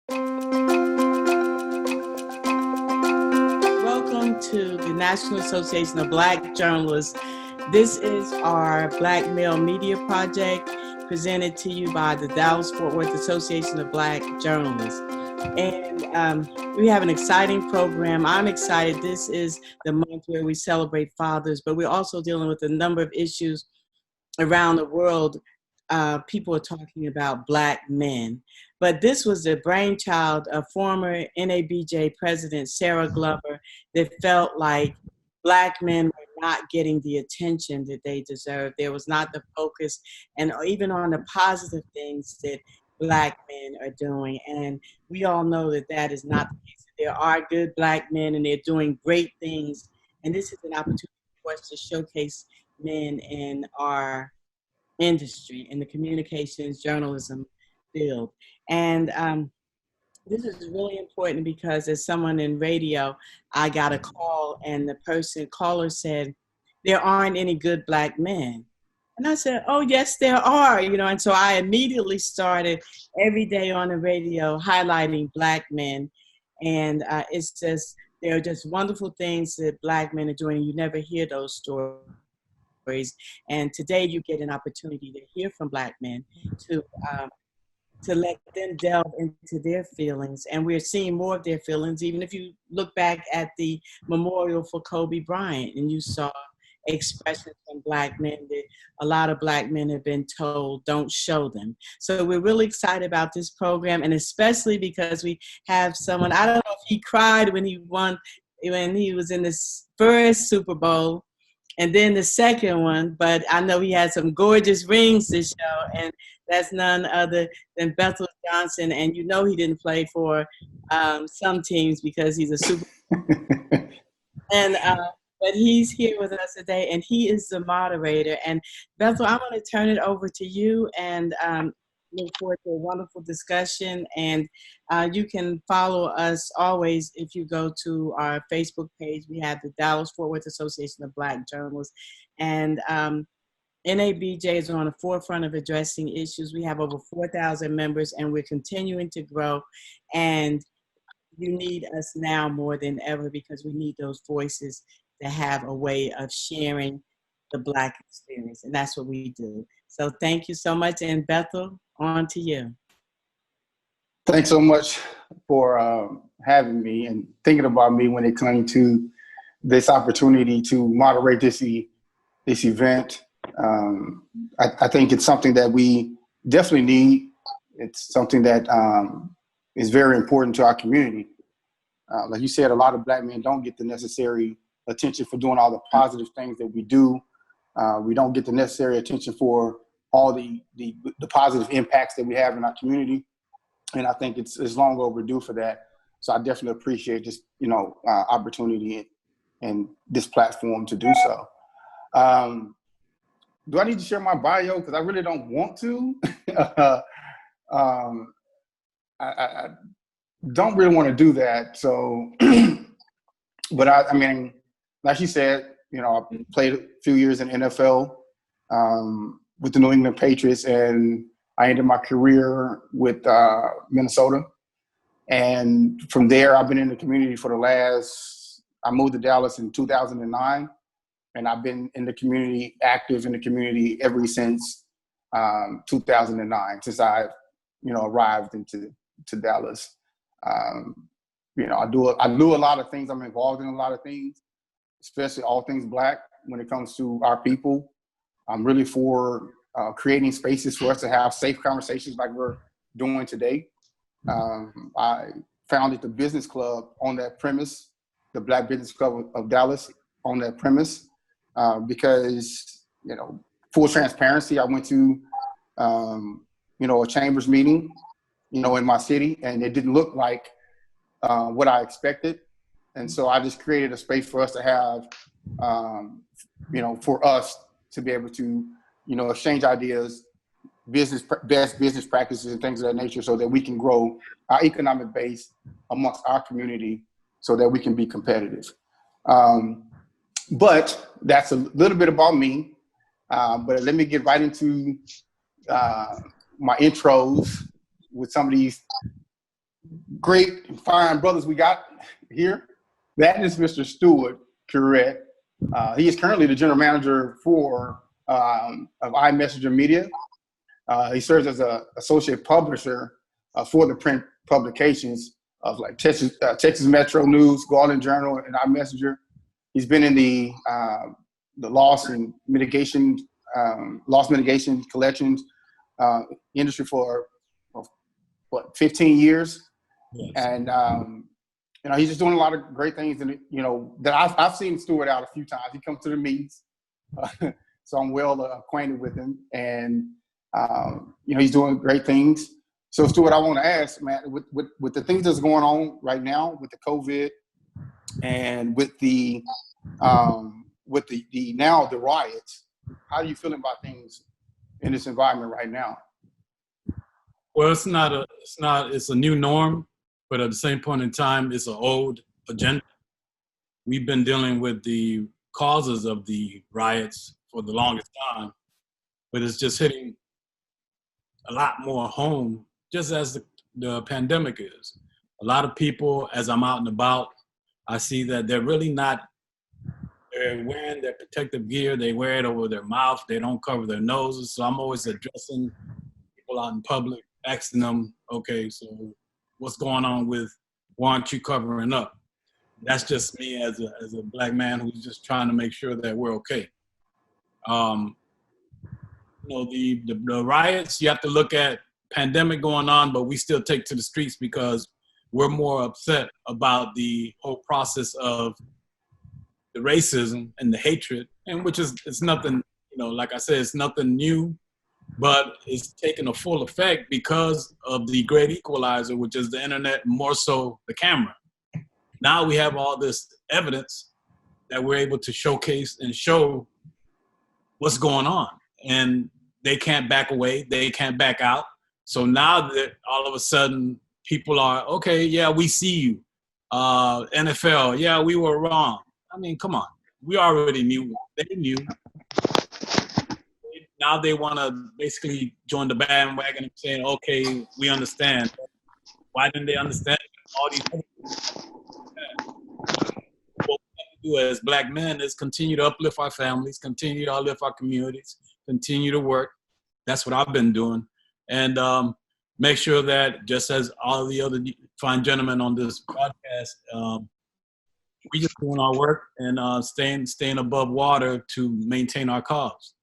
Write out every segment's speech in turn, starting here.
Welcome to the National Association of Black Journalists. This is our Black Male Media Project presented to you by the Dallas-Fort Worth Association of Black Journalists. And we have an exciting program. I'm excited. This is the month where we celebrate fathers, but we're also dealing with a number of issues around the world. People are talking about Black men. But this was the brainchild of former NABJ President Sarah Glover that felt like Black men were not getting the attention that they deserved. There was not the focus, and even on the positive things that Black men are doing. And we all know that that is not the case. There are good Black men, and they're doing great things. And this is an opportunity for us to showcase men in our industry, in the communications journalism field. And this is really important because as someone in radio, I got a call and the caller said, there aren't any good Black men. And I said, oh, yes, there are, and so I immediately started every day on the radio highlighting Black men. And there are just wonderful things that Black men are doing. You never hear those stories. And today you get an opportunity to hear from Black men, to let them delve into their feelings. And we're seeing more of their feelings, even if you look back at the memorial for Kobe Bryant and you saw expressions from Black men that a lot of Black men have been told don't show them. So we're really excited about this program, and especially because we have someone, I don't know if he cried when he was in this first Super Bowl and then the second one, but I know he had some gorgeous rings to show, and that's none other than Bethel Johnson. And he didn't play for some teams because he's a Super and but he's here with us today, and he is the moderator. And Bethel, I'm going to turn it over to you, and look forward to a wonderful discussion. And you can follow us always if you go to our Facebook page. We have the Dallas-Fort Worth Association of Black Journalists, and NABJ is on the forefront of addressing issues. We have over 4,000 members, and we're continuing to grow. And you need us now more than ever because we need those voices to have a way of sharing the Black experience, and that's what we do. So thank you so much, and Bethel, on to you. Thanks so much for having me and thinking about me when it came to this opportunity to moderate this event. I think it's something that we definitely need. It's something that is very important to our community. Like you said, a lot of Black men don't get the necessary attention for doing all the positive things that we do. We don't get the necessary attention for all the positive impacts that we have in our community. And I think it's long overdue for that. So I definitely appreciate this, opportunity and this platform to do so. Do I need to share my bio? Because I really don't want to. I don't really want to do that. So, but I mean, like you said, I played a few years in NFL with the New England Patriots, and I ended my career with Minnesota. And from there, I've been in the community I moved to Dallas in 2009, and I've been in the community, active in the community ever since 2009, since I, arrived into Dallas. I do a lot of things. I'm involved in a lot of things, especially all things Black when it comes to our people. I'm really for creating spaces for us to have safe conversations like we're doing today. I founded the business club on that premise, the Black Business Club of Dallas, on that premise, because, full transparency, I went to, a chambers meeting, in my city, and it didn't look like what I expected. And so I just created a space for us to have, for us to be able to, exchange ideas, best business practices and things of that nature, so that we can grow our economic base amongst our community so that we can be competitive. But that's a little bit about me. But let me get right into my intros with some of these great and fine brothers we got here. That is Mr. Stewart Curet. He is currently the general manager of iMessenger Media. He serves as an associate publisher for the print publications of like Texas Metro News, Garland Journal, and iMessenger. He's been in the loss mitigation collections industry for 15 years. Yes. And he's just doing a lot of great things, and that I've seen Stewart out a few times. He comes to the meetings, so I'm well acquainted with him, and he's doing great things. So Stewart, I want to ask, man, with the things that's going on right now with the COVID, and with the riots, how are you feeling about things in this environment right now? Well, it's a new norm, but at the same point in time, it's an old agenda. We've been dealing with the causes of the riots for the longest time, but it's just hitting a lot more home, just as the pandemic is. A lot of people, as I'm out and about, I see that they're really not, they're wearing their protective gear, they wear it over their mouth, they don't cover their noses, so I'm always addressing people out in public, asking them, okay, so what's going on with, why aren't you covering up? That's just me as a black man who's just trying to make sure that we're okay. The riots, you have to look at pandemic going on, but we still take to the streets because we're more upset about the whole process of the racism and the hatred, and it's nothing, like I said, it's nothing new, but it's taken a full effect because of the great equalizer, which is the internet, more so the camera. Now we have all this evidence that we're able to showcase and show what's going on. And they can't back away, they can't back out. So now that all of a sudden people are, okay, yeah, we see you. NFL, yeah, we were wrong. I mean, come on. We already knew. They knew. Now they want to basically join the bandwagon and saying, okay, we understand. Why didn't they understand all these other things? What we have to do as black men is continue to uplift our families, continue to uplift our communities, continue to work. That's what I've been doing. And make sure that, just as all the other fine gentlemen on this podcast, we just doing our work and staying above water to maintain our cause.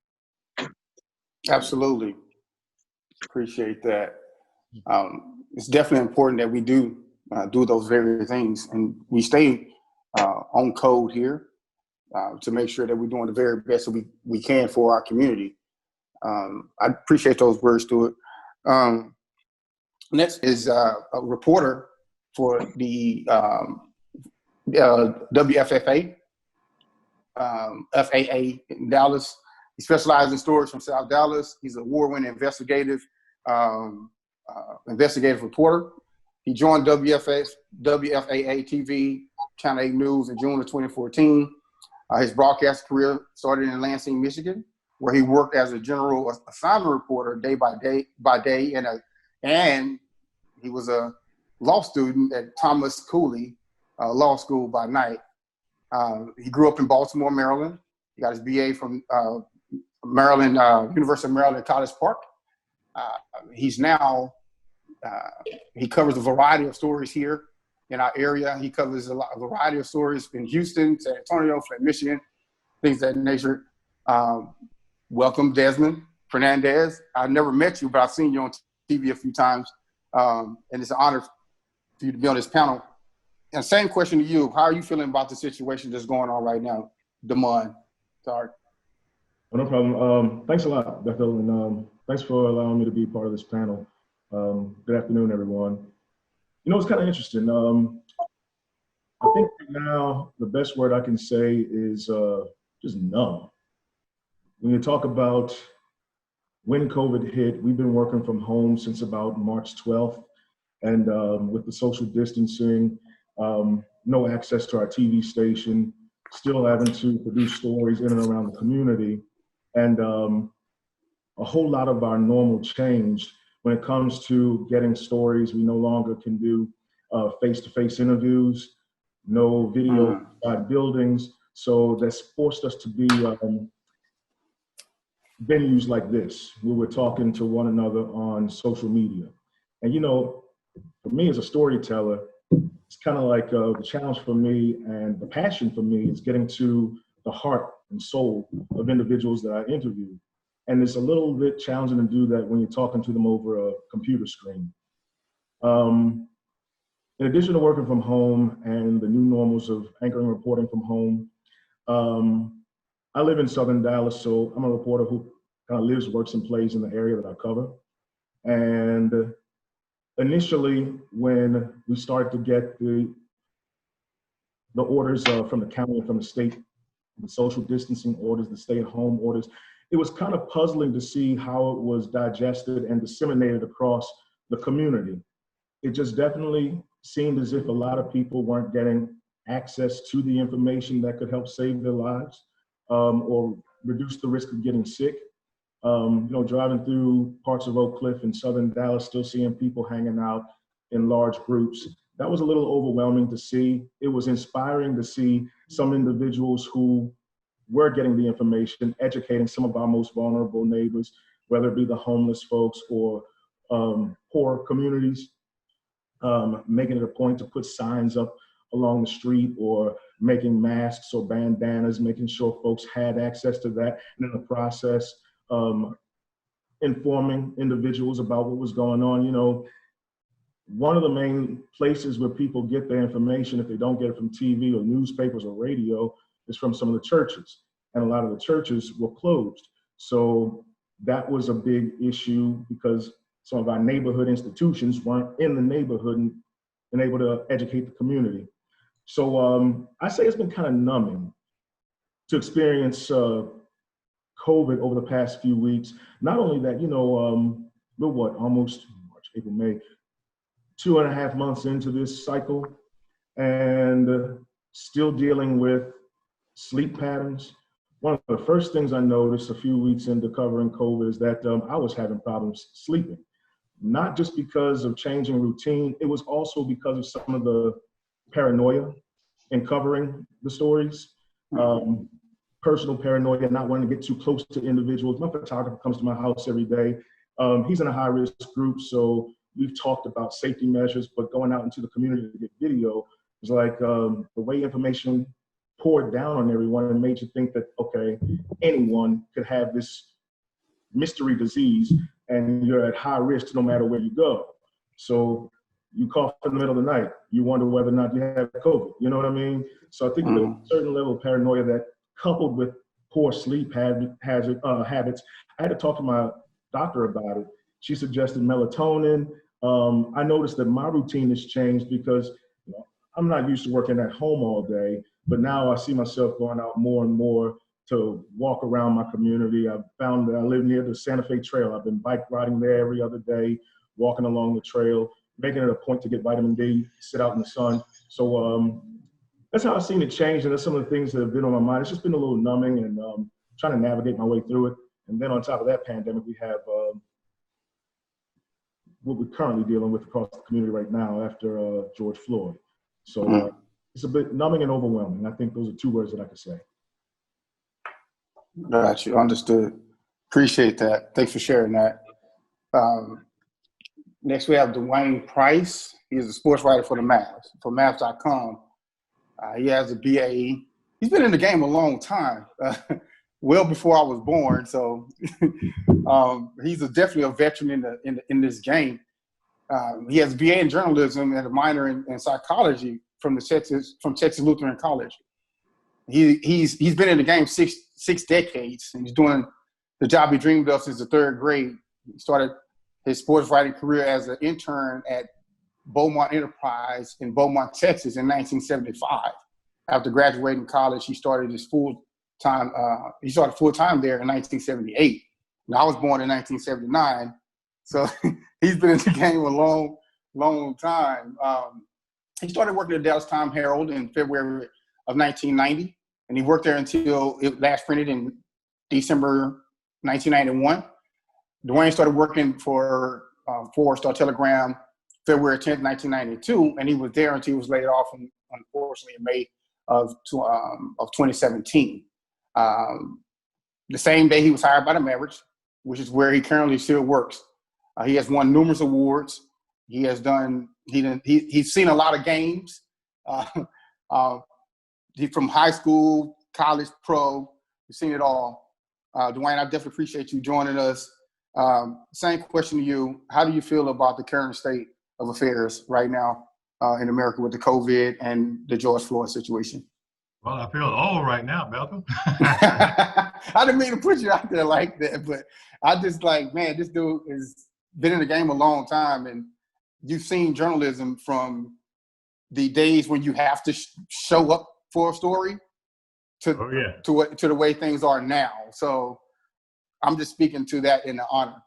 Absolutely. Appreciate that. It's definitely important that we do those very things, and we stay on code here to make sure that we're doing the very best that we can for our community. I appreciate those words, Stewart. Next is a reporter for the WFFA, FAA in Dallas. He specializes in stories from South Dallas. He's an award-winning investigative reporter. He joined WFAA TV, Channel 8 News in June of 2014. His broadcast career started in Lansing, Michigan, where he worked as a general assignment reporter day by day, and he was a law student at Thomas Cooley Law School by night. He grew up in Baltimore, Maryland. He got his BA from Maryland, University of Maryland, College Park. He's now, he covers a variety of stories here in our area. He covers a variety of stories in Houston, San Antonio, Flagg, Michigan, things of that nature. Welcome, Desmond Fernandez. I've never met you, but I've seen you on TV a few times. And it's an honor for you to be on this panel. And same question to you. How are you feeling about the situation that's going on right now? Damon, sorry. Oh, no problem. Thanks a lot, Bethel, and thanks for allowing me to be part of this panel. Good afternoon, everyone. It's kind of interesting. I think right now the best word I can say is just numb. When you talk about when COVID hit, we've been working from home since about March 12th, and with the social distancing, no access to our TV station, still having to produce stories in and around the community. And a whole lot of our normal changed when it comes to getting stories. We no longer can do face-to-face interviews, no video inside buildings. So that's forced us to be venues like this, where we're talking to one another on social media. And, you know, for me as a storyteller, it's kind of like the challenge for me and the passion for me is getting to the heart and soul of individuals that I interview. And it's a little bit challenging to do that when you're talking to them over a computer screen. In addition to working from home and the new normals of anchoring and reporting from home, I live in Southern Dallas, so I'm a reporter who kind of lives, works, and plays in the area that I cover. And initially, when we started to get the orders from the county and from the state, the social distancing orders, the stay-at-home orders, it was kind of puzzling to see how it was digested and disseminated across the community. It just definitely seemed as if a lot of people weren't getting access to the information that could help save their lives or reduce the risk of getting sick. You know, driving through parts of Oak Cliff and Southern Dallas, still seeing people hanging out in large groups. That was a little overwhelming to see. It was inspiring to see some individuals who were getting the information, educating some of our most vulnerable neighbors, whether it be the homeless folks or poor communities, making it a point to put signs up along the street or making masks or bandanas, making sure folks had access to that. And in the process, informing individuals about what was going on. You know, one of the main places where people get their information, if they don't get it from TV or newspapers or radio, is from some of the churches. And a lot of the churches were closed. So that was a big issue because some of our neighborhood institutions weren't in the neighborhood and able to educate the community. So I say it's been kind of numbing to experience COVID over the past few weeks. Not only that, you know, we're what, almost March, April, May, 2.5 months into this cycle and still dealing with sleep patterns. One of the first things I noticed a few weeks into covering COVID is that I was having problems sleeping. Not just because of changing routine, it was also because of some of the paranoia in covering the stories. Personal paranoia, not wanting to get too close to individuals. My photographer comes to my house every day. He's in a high-risk group, so we've talked about safety measures, but going out into the community to get video is like the way information poured down on everyone and made you think that, okay, anyone could have this mystery disease and you're at high risk no matter where you go. So you cough in the middle of the night, you wonder whether or not you have COVID, you know what I mean? So I think there's a certain level of paranoia that coupled with poor sleep habits, I had to talk to my doctor about it. She suggested melatonin. I noticed that my routine has changed because you know, I'm not used to working at home all day, but now I see myself going out more and more to walk around my community. I've found that I live near the Santa Fe Trail. I've been bike riding there every other day, walking along the trail, making it a point to get vitamin D, sit out in the sun. So that's how I've seen it change, and that's some of the things that have been on my mind. It's just been a little numbing and trying to navigate my way through it. And then on top of that pandemic, we have what we're currently dealing with across the community right now after George Floyd. So it's a bit numbing and overwhelming. I think those are two words that I could say. Got you, understood. Appreciate that. Thanks for sharing that. Next, we have Dwain Price. He's a sports writer for the Mavs, for Mavs.com. He has a BA. He's been in the game a long time, well before I was born. So he's definitely a veteran in this game. He has a BA in journalism and a minor in psychology from Texas Lutheran College. He's been in the game six decades, and he's doing the job he dreamed of since the third grade. He started his sports writing career as an intern at Beaumont Enterprise in Beaumont, Texas in 1975. After graduating college, he started full-time there in 1978. Now, I was born in 1979, so he's been in the game a long, long time. He started working at the Dallas Times-Herald in February of 1990, and he worked there until it last printed in December 1991. Dwain started working for Star Telegram February 10th, 1992, and he was there until he was laid off, unfortunately, in May of 2017. The same day he was hired by the Mavericks, which is where he currently still works. He has won numerous awards. He's seen a lot of games. He's from high school, college, pro. He's seen it all. Dwain, I definitely appreciate you joining us. Same question to you. How do you feel about the current state of affairs right now in America with the COVID and the George Floyd situation? Well, I feel old right now, Bethel. I didn't mean to put you out there like that, but I just like, man, this dude has been in the game a long time, and you've seen journalism from the days when you have to show up for a story to the way things are now. So I'm just speaking to that in the honor.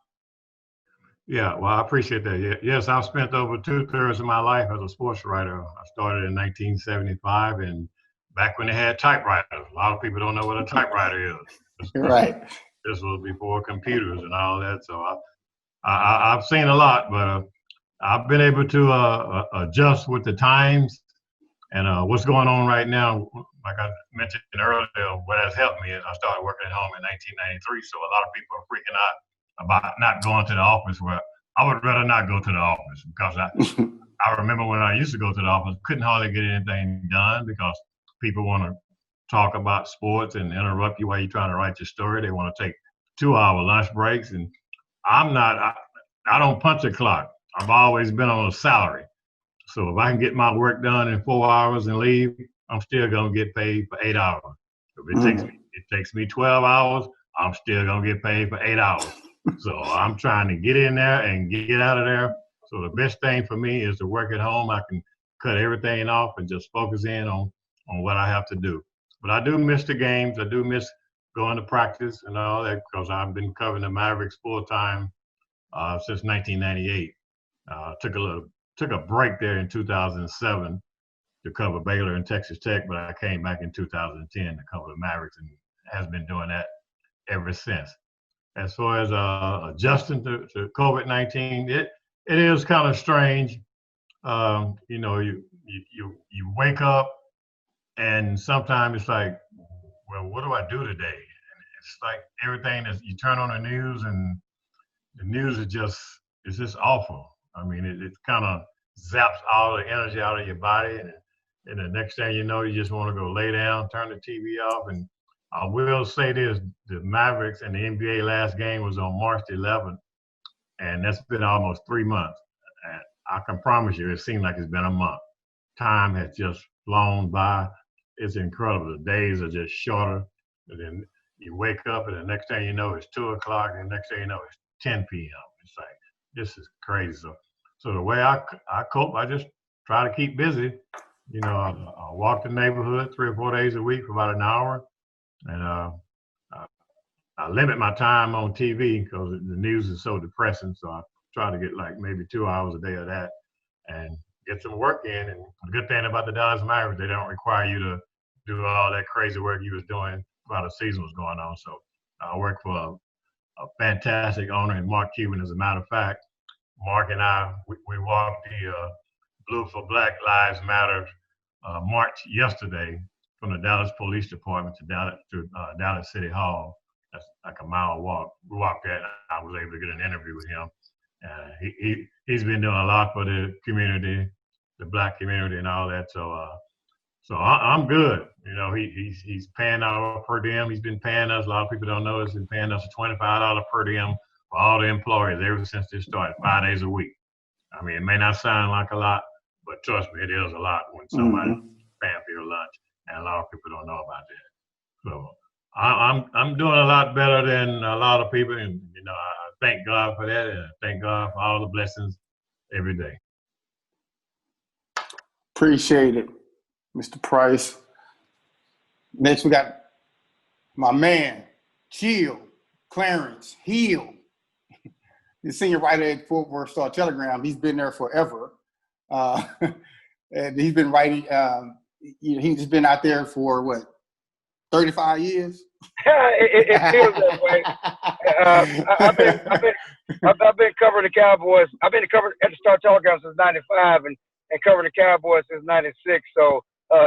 Yeah, well, I appreciate that. Yes, I've spent over 2/3 of my life as a sports writer. I started in 1975, and back when they had typewriters. A lot of people don't know what a typewriter is. Right. This was before computers and all that. So I've seen a lot, but I've been able to adjust with the times and what's going on right now. Like I mentioned earlier, what has helped me is I started working at home in 1993. So a lot of people are freaking out about not going to the office. Well, I would rather not go to the office because I remember when I used to go to the office, couldn't hardly get anything done because people want to talk about sports and interrupt you while you're trying to write your story. They want to take 2-hour lunch breaks. And I don't punch a clock. I've always been on a salary. So if I can get my work done in 4 hours and leave, I'm still going to get paid for 8 hours. If it takes me 12 hours, I'm still going to get paid for 8 hours. So I'm trying to get in there and get out of there. So the best thing for me is to work at home. I can cut everything off and just focus in on what I have to do. But I do miss the games. I do miss going to practice and all that because I've been covering the Mavericks full-time since 1998. Took a break there in 2007 to cover Baylor and Texas Tech, but I came back in 2010 to cover the Mavericks and has been doing that ever since. As far as adjusting to COVID-19, it is kind of strange. You wake up and sometimes it's like, well, what do I do today? And it's like everything that you turn on the news and the news is just awful. I mean, it kind of zaps all the energy out of your body. And the next thing you know, you just want to go lay down, turn the TV off. And I will say this, the Mavericks and the NBA last game was on March 11th. And that's been almost 3 months. And I can promise you, it seems like it's been a month. Time has just flown by. It's incredible. The days are just shorter. And then you wake up and the next thing you know, it's 2 o'clock. And the next thing you know, it's 10 p.m. It's like, this is crazy. So the way I cope, I just try to keep busy. You know, I walk the neighborhood 3 or 4 days a week for about an hour. And I limit my time on TV because the news is so depressing. So I try to get like maybe 2 hours a day of that and get some work in. And the good thing about the Dallas Mavericks, they don't require you to do all that crazy work you was doing while the season was going on. So I work for a fantastic owner in Mark Cuban. As a matter of fact, Mark and I, we walked the Blue for Black Lives Matter march yesterday from the Dallas Police Department to Dallas City Hall. That's like a mile walk. We walked that, and I was able to get an interview with him. He's been doing a lot for the community, the Black community, and all that. So I'm good. You know, he's paying our per diem. He's been paying us. A lot of people don't know. He's been paying us a $25 per diem for all the employees ever since this started, 5 days a week. I mean, it may not sound like a lot, but trust me, it is a lot when somebody's paying for your lunch, and a lot of people don't know about that. So I'm doing a lot better than a lot of people, and you know, I thank God for that, and I thank God for all the blessings every day. Appreciate it, Mr. Price. Next, we got my man, Clarence Hill. The senior writer at Fort Worth Star-Telegram. He's been there forever. And he's been writing, he's been out there for what, 35 years? It feels that way. I've been covering the Cowboys. I've been covering at the Star Telegram since '95, and covering the Cowboys since '96. So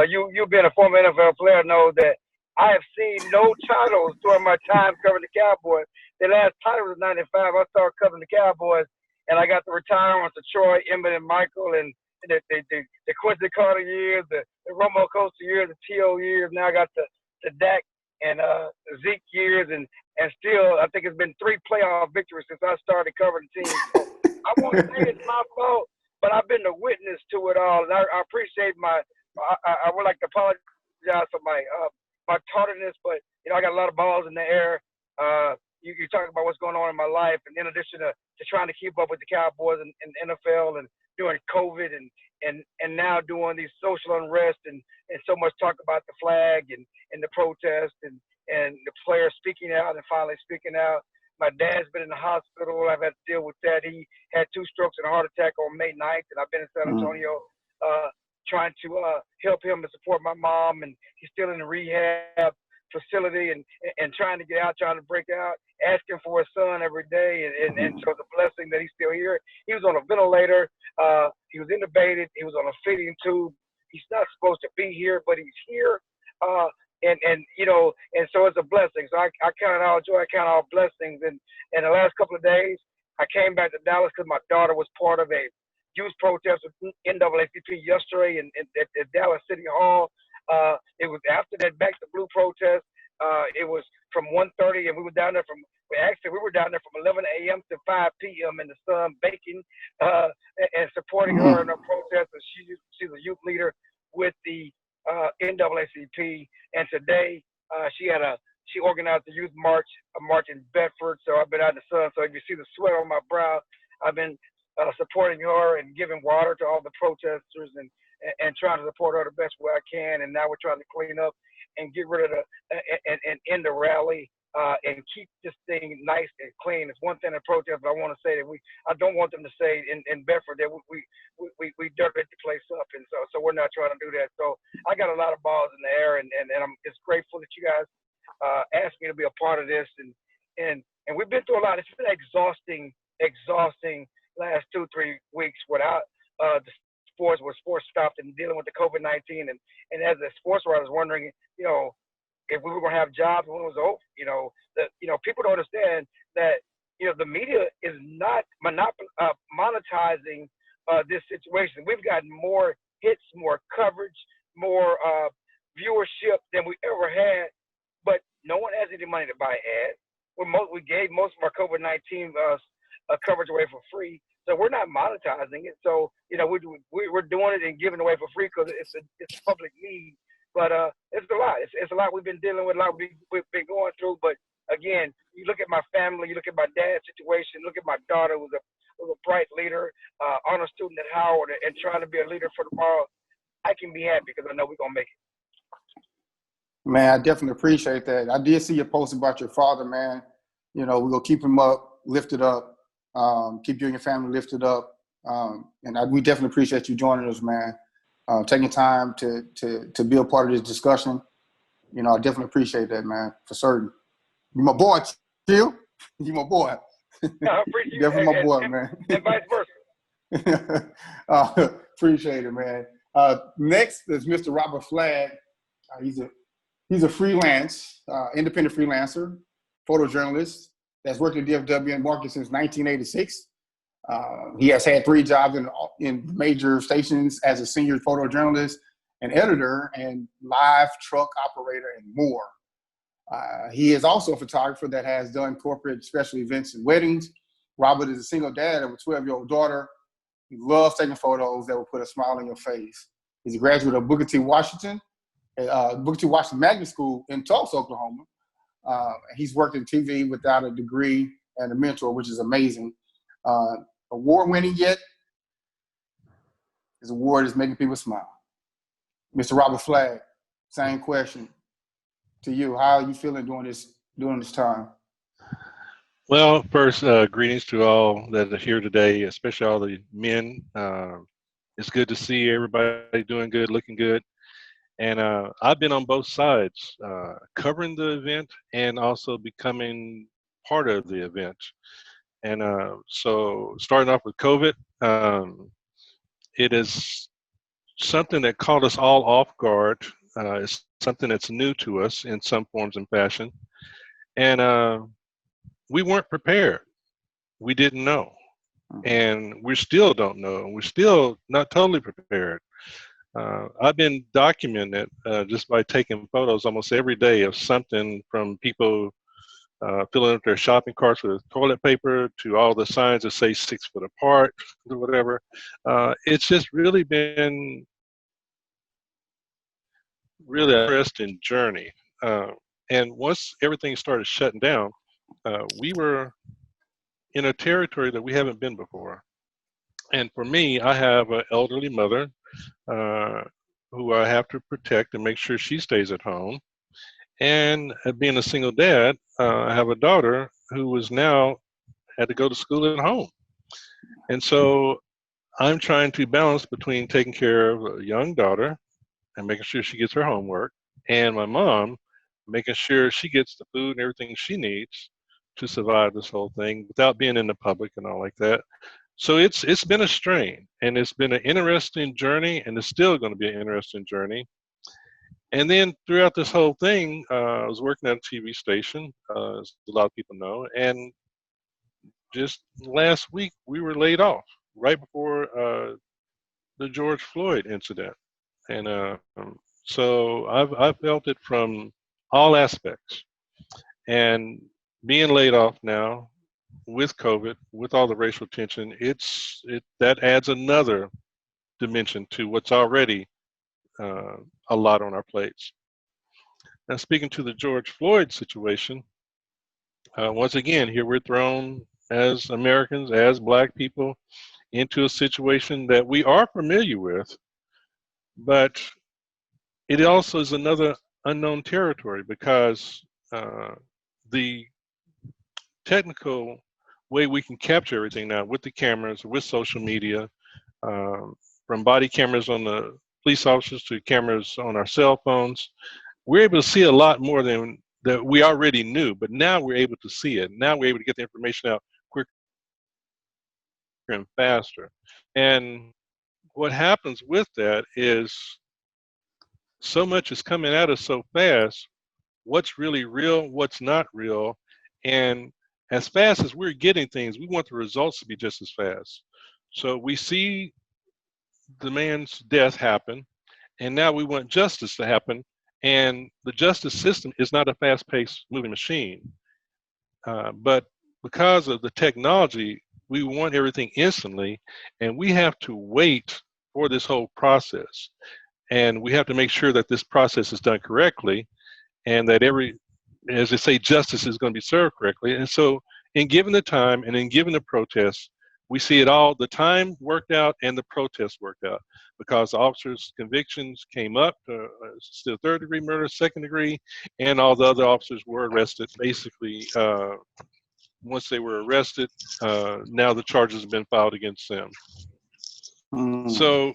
you being a former NFL player know that I have seen no titles during my time covering the Cowboys. The last title was '95. I started covering the Cowboys, and I got the retirements of Troy, Emmett, and Michael, and the Quincy Carter years, the Romo Costa years, the T.O. years. Now I got the Dak and Zeke years, and still I think it's been 3 playoff victories since I started covering the team. So I won't say it's my fault, but I've been the witness to it all, and I appreciate I would like to apologize for my tardiness, but I got a lot of balls in the air. You talk about what's going on in my life, and in addition to trying to keep up with the Cowboys and NFL and doing COVID and now doing these social unrest and so much talk about the flag and the protest and the players speaking out and finally speaking out. My dad's been in the hospital. I've had to deal with that. He had 2 strokes and a heart attack on May 9th, and I've been in San Antonio trying to help him and support my mom, and he's still in the rehab facility and trying to get out, trying to break out, asking for his son every day, and so it's a blessing that he's still here. He was on a ventilator. He was intubated. He was on a feeding tube. He's not supposed to be here, but he's here. And so it's a blessing. So I count it all joy. I count it all blessings. And in the last couple of days, I came back to Dallas because my daughter was part of a youth protest with NAACP yesterday at Dallas City Hall. It was after that Back to Blue protest. It was from 1:30, and we were down there from 11 a.m. to 5 p.m. in the sun, baking and supporting her in her protest. And she's a youth leader with the NAACP. And today she organized a youth march, a march in Bedford. So I've been out in the sun. So if you see the sweat on my brow, I've been supporting her and giving water to all the protesters and trying to support her the best way I can. And now we're trying to clean up and get rid of and end the rally and keep this thing nice and clean. It's one thing to protest, but I want to say that I don't want them to say in Bedford that we dirted the place up, and so we're not trying to do that. So I got a lot of balls in the air, and I'm just grateful that you guys asked me to be a part of this, and we've been through a lot. It's been exhausting last 2-3 weeks without the sports, where sports stopped and dealing with the COVID-19, and as a sports writer, I was wondering, if we were going to have jobs when it was over. People don't understand that the media is not monetizing this situation. We've gotten more hits, more coverage, more viewership than we ever had, but no one has any money to buy ads. We gave most of our COVID-19 coverage away for free, so we're not monetizing it. So we're doing it and giving it away for free because it's a public need. But it's a lot. It's a lot we've been dealing with, a lot we've been going through. But again, you look at my family, you look at my dad's situation, look at my daughter who's a bright leader, honor student at Howard, and trying to be a leader for tomorrow. I can be happy because I know we're gonna make it. Man, I definitely appreciate that. I did see your post about your father, man. We're gonna keep him up, lifted up, keep you and your family lifted up, and we definitely appreciate you joining us, man. Taking time to be a part of this discussion. I definitely appreciate that, man, for certain. You my boy, Chill. You my boy. I appreciate Definitely my boy, man. And vice versa. Appreciate it, man. Next is Mr. Robert Flagg. He's a freelance, independent freelancer, photojournalist that's worked at DFW and market since 1986. He has had 3 jobs in major stations as a senior photojournalist, an editor, and live truck operator, and more. He is also a photographer that has done corporate special events and weddings. Robert is a single dad of a 12-year-old daughter. He loves taking photos that will put a smile on your face. He's a graduate of Booker T. Washington Magnet School in Tulsa, Oklahoma. He's worked in TV without a degree and a mentor, which is amazing. Award-winning yet, his award is making people smile. Mr. Robert Flagg, same question to you. How are you feeling during this time? Well, first, greetings to all that are here today, especially all the men. It's good to see everybody doing good, looking good. And I've been on both sides, covering the event and also becoming part of the event. And so starting off with COVID, it is something that caught us all off guard. It's something that's new to us in some forms and fashion. And we weren't prepared. We didn't know. And we still don't know. We're still not totally prepared. I've been documenting it just by taking photos almost every day of something from people filling up their shopping carts with toilet paper to all the signs that say 6 foot apart or whatever. It's just really been really an interesting journey. And once everything started shutting down, we were in a territory that we haven't been before. And for me, I have an elderly mother who I have to protect and make sure she stays at home. And being a single dad, I have a daughter who was now had to go to school at home. And so I'm trying to balance between taking care of a young daughter and making sure she gets her homework, and my mom making sure she gets the food and everything she needs to survive this whole thing without being in the public and all like that. So it's been a strain, and it's been an interesting journey, and it's still going to be an interesting journey. And then throughout this whole thing, I was working at a TV station, as a lot of people know, and just last week we were laid off right before the George Floyd incident. And so I've felt it from all aspects. And being laid off now with COVID, with all the racial tension, that adds another dimension to what's already a lot on our plates. Now, speaking to the George Floyd situation, once again, here we're thrown as Americans, as Black people, into a situation that we are familiar with, but it also is another unknown territory because the technical way we can capture everything now with the cameras, with social media, from body cameras on the police officers to cameras on our cell phones, we're able to see a lot more than that we already knew, but now we're able to see it. Now we're able to get the information out quicker and faster. And what happens with that is so much is coming at us so fast, what's really real, what's not real, and as fast as we're getting things, we want the results to be just as fast. So we see the man's death happen, and now we want justice to happen, and the justice system is not a fast-paced moving machine. But because of the technology, we want everything instantly, and we have to wait for this whole process. And we have to make sure that this process is done correctly, and that as they say, justice is going to be served correctly. And so in given the time and in given the protests, we see it all, the time worked out and the protests worked out, because the officers' convictions came up to still third-degree murder, second degree, and all the other officers were arrested. Basically, once they were arrested, now the charges have been filed against them. So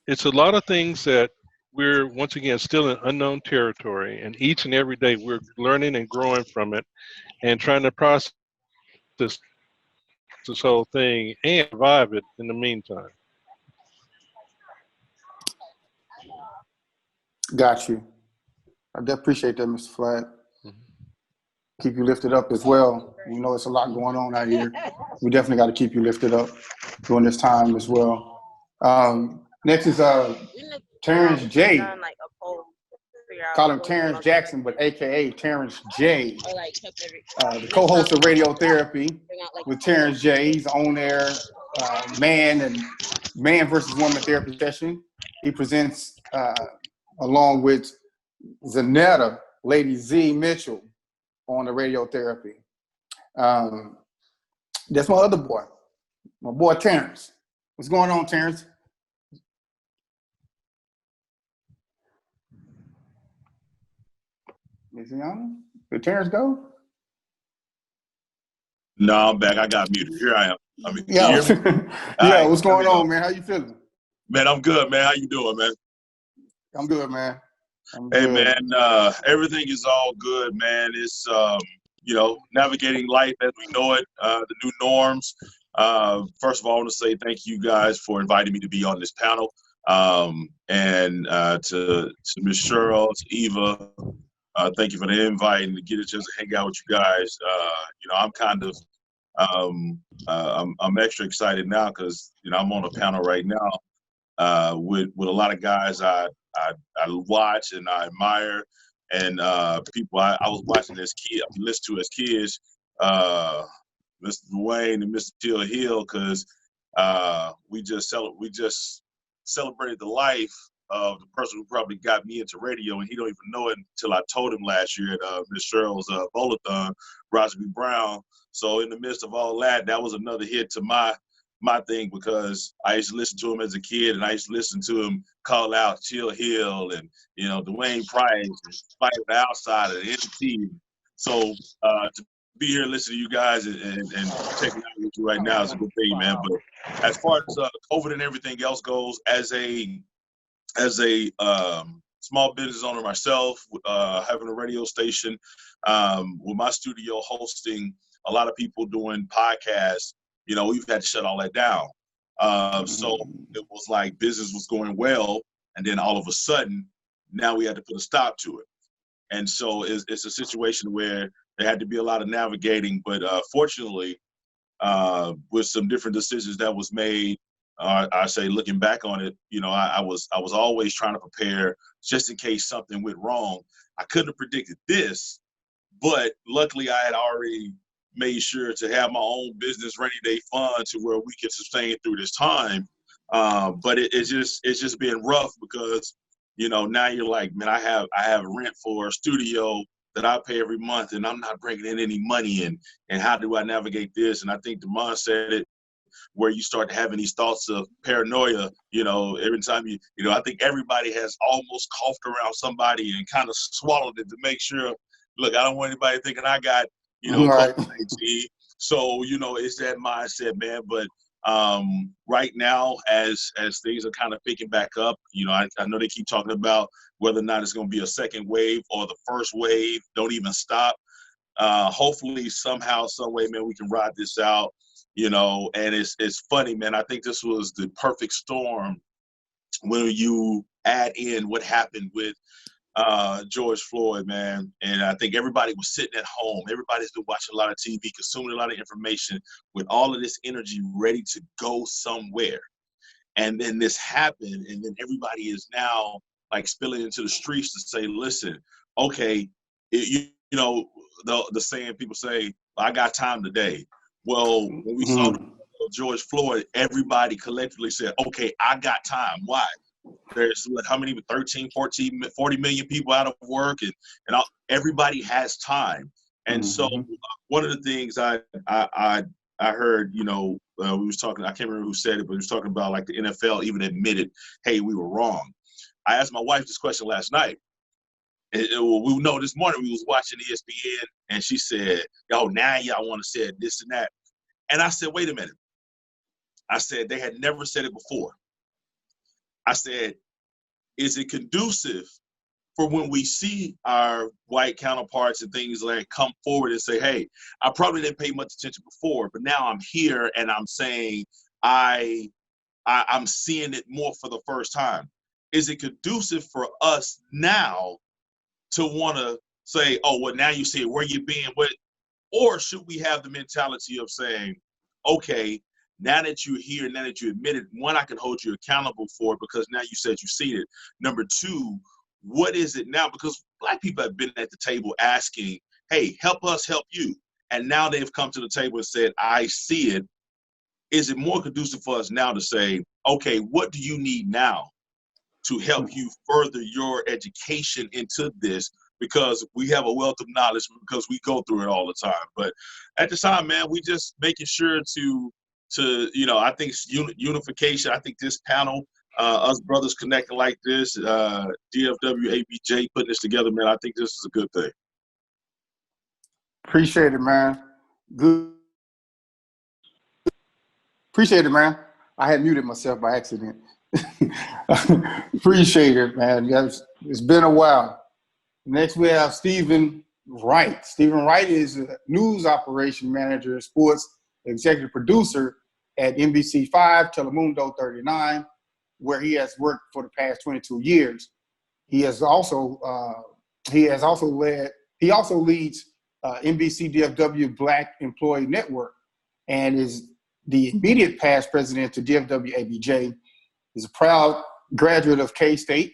it's a lot of things that we're, once again, still in unknown territory, and each and every day we're learning and growing from it and trying to process this whole thing and survive it in the meantime. Got you. I appreciate that, Mr. Flagg. Keep you lifted up as well. You know, it's a lot going on out here. We definitely got to keep you lifted up during this time as well. Next is Terance J. Call him Terrence Jackson, but AKA Terance J. The co-host of Radiotherapy with Terance J. He's on air man versus woman therapy session. He presents along with Zanetta, Lady Z Mitchell, on the Radiotherapy. That's my other boy, my boy Terance. What's going on, Terance? Is he on? Did Terance go? No, I'm back. I got muted. Here I am. I mean, Yeah. Right, what's going on, man? How you feeling? Man, I'm good, man. How you doing, man? I'm good, man. Hey, man, everything is all good, man. It's navigating life as we know it, the new norms. First of all, I want to say thank you guys for inviting me to be on this panel. And to Ms. Cheryl, to Eva, thank you for the invite and to get a chance to hang out with you guys. I'm kind of, I'm extra excited now because, I'm on a panel right now with a lot of guys I watch and I admire, and people I was watching as kids, listened to as kids, Mr. Dwain and Mr. Hill, because we just celebrated the life of the person who probably got me into radio, and he don't even know it until I told him last year at Miss Cheryl's Bowlathon, Roger B. Brown. So in the midst of all that, that was another hit to my thing, because I used to listen to him as a kid, and I used to listen to him call out Chill Hill and Dwayne Price, and Fight the Outsider, and MT. So to be here listening to you guys and checking out with you right now is a good thing, man. But as far as COVID and everything else goes, as a small business owner myself, having a radio station, with my studio hosting a lot of people doing podcasts, we've had to shut all that down. So it was like business was going well, and then all of a sudden, now we had to put a stop to it. And so it's a situation where there had to be a lot of navigating, but fortunately, with some different decisions that was made, I say looking back on it, I was always trying to prepare just in case something went wrong. I couldn't have predicted this, but luckily I had already made sure to have my own business rainy day fund to where we could sustain through this time. But it's just been rough because, now you're like, man, I have rent for a studio that I pay every month, and I'm not bringing in any money, and how do I navigate this? And I think Damon said it, where you start having these thoughts of paranoia, every time I think everybody has almost coughed around somebody and kind of swallowed it to make sure, look, I don't want anybody thinking I got, right. COVID-19. So, it's that mindset, man. But right now, as things are kind of picking back up, I know they keep talking about whether or not it's going to be a second wave or the first wave. Don't even stop. Hopefully, somehow, some way, man, we can ride this out. And it's funny, man. I think this was the perfect storm when you add in what happened with George Floyd, man. And I think everybody was sitting at home. Everybody's been watching a lot of TV, consuming a lot of information with all of this energy ready to go somewhere. And then this happened, and then everybody is now like spilling into the streets to say, listen, okay, the saying people say, I got time today. Well, when we saw George Floyd, everybody collectively said, okay, I got time. Why? There's how many, 13, 14, 40 million people out of work, and everybody has time. And so one of the things I heard, we was talking, I can't remember who said it, but we was talking about like the NFL even admitted, hey, we were wrong. I asked my wife this question last night. We know this morning we was watching ESPN, and she said, yo, now y'all want to say this and that. And I said, wait a minute. I said, they had never said it before. I said, is it conducive for when we see our white counterparts and things like come forward and say, hey, I probably didn't pay much attention before, but now I'm here and I'm saying I'm seeing it more for the first time. Is it conducive for us now to want to say, oh, well, now you see it, where you been, what? Or should we have the mentality of saying, okay, now that you're here, now that you admit it, one, I can hold you accountable for it because now you said you see it. Number two, what is it now? Because Black people have been at the table asking, hey, help us help you. And now they've come to the table and said, I see it. Is it more conducive for us now to say, okay, what do you need now to help you further your education into this? Because we have a wealth of knowledge because we go through it all the time. But at the time, man, we just making sure to I think it's unification. I think this panel, us brothers connecting like this, DFWABJ putting this together, man, I think this is a good thing. Appreciate it, man. Good. Appreciate it, man. I had muted myself by accident. Appreciate it, man. Yes, it's been a while. Next we have Stephen Wright. Stephen Wright is a news operation manager, sports executive producer at NBC5, Telemundo 39, where he has worked for the past 22 years. He also leads NBC DFW Black Employee Network and is the immediate past president to DFWABJ. He's a proud graduate of K-State.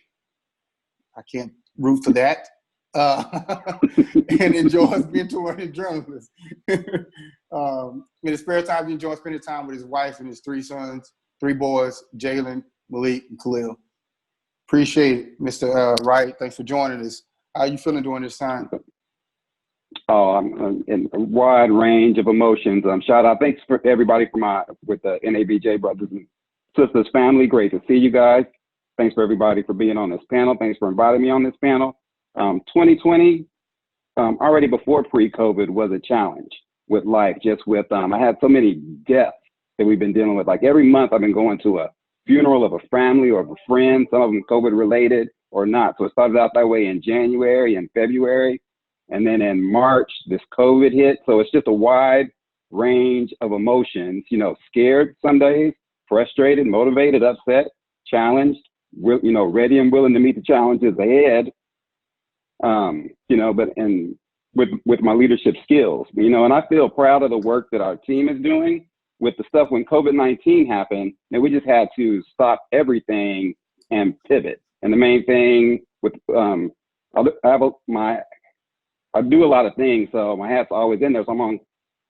I can't root for that. And enjoys mentoring journalists. In his spare time, he enjoys spending time with his wife and his 3 sons, 3 boys, Jalen, Malik, and Khalil. Appreciate it, Mr. Wright. Thanks for joining us. How are you feeling during this time? Oh, I'm in a wide range of emotions. Shout out, thanks for everybody with the NABJ brothers and sisters family. Great to see you guys. Thanks for everybody for being on this panel. Thanks for inviting me on this panel. 2020, already before pre-COVID, was a challenge with life. I had so many deaths that we've been dealing with. Like every month, I've been going to a funeral of a family or of a friend, some of them COVID related or not. So it started out that way in January and February. And then in March, this COVID hit. So it's just a wide range of emotions, scared some days, frustrated, motivated, upset, challenged, ready and willing to meet the challenges ahead. But with my leadership skills, and I feel proud of the work that our team is doing with the stuff when COVID-19 happened, and we just had to stop everything and pivot. And the main thing with, I do a lot of things, so my hat's always in there. So I'm on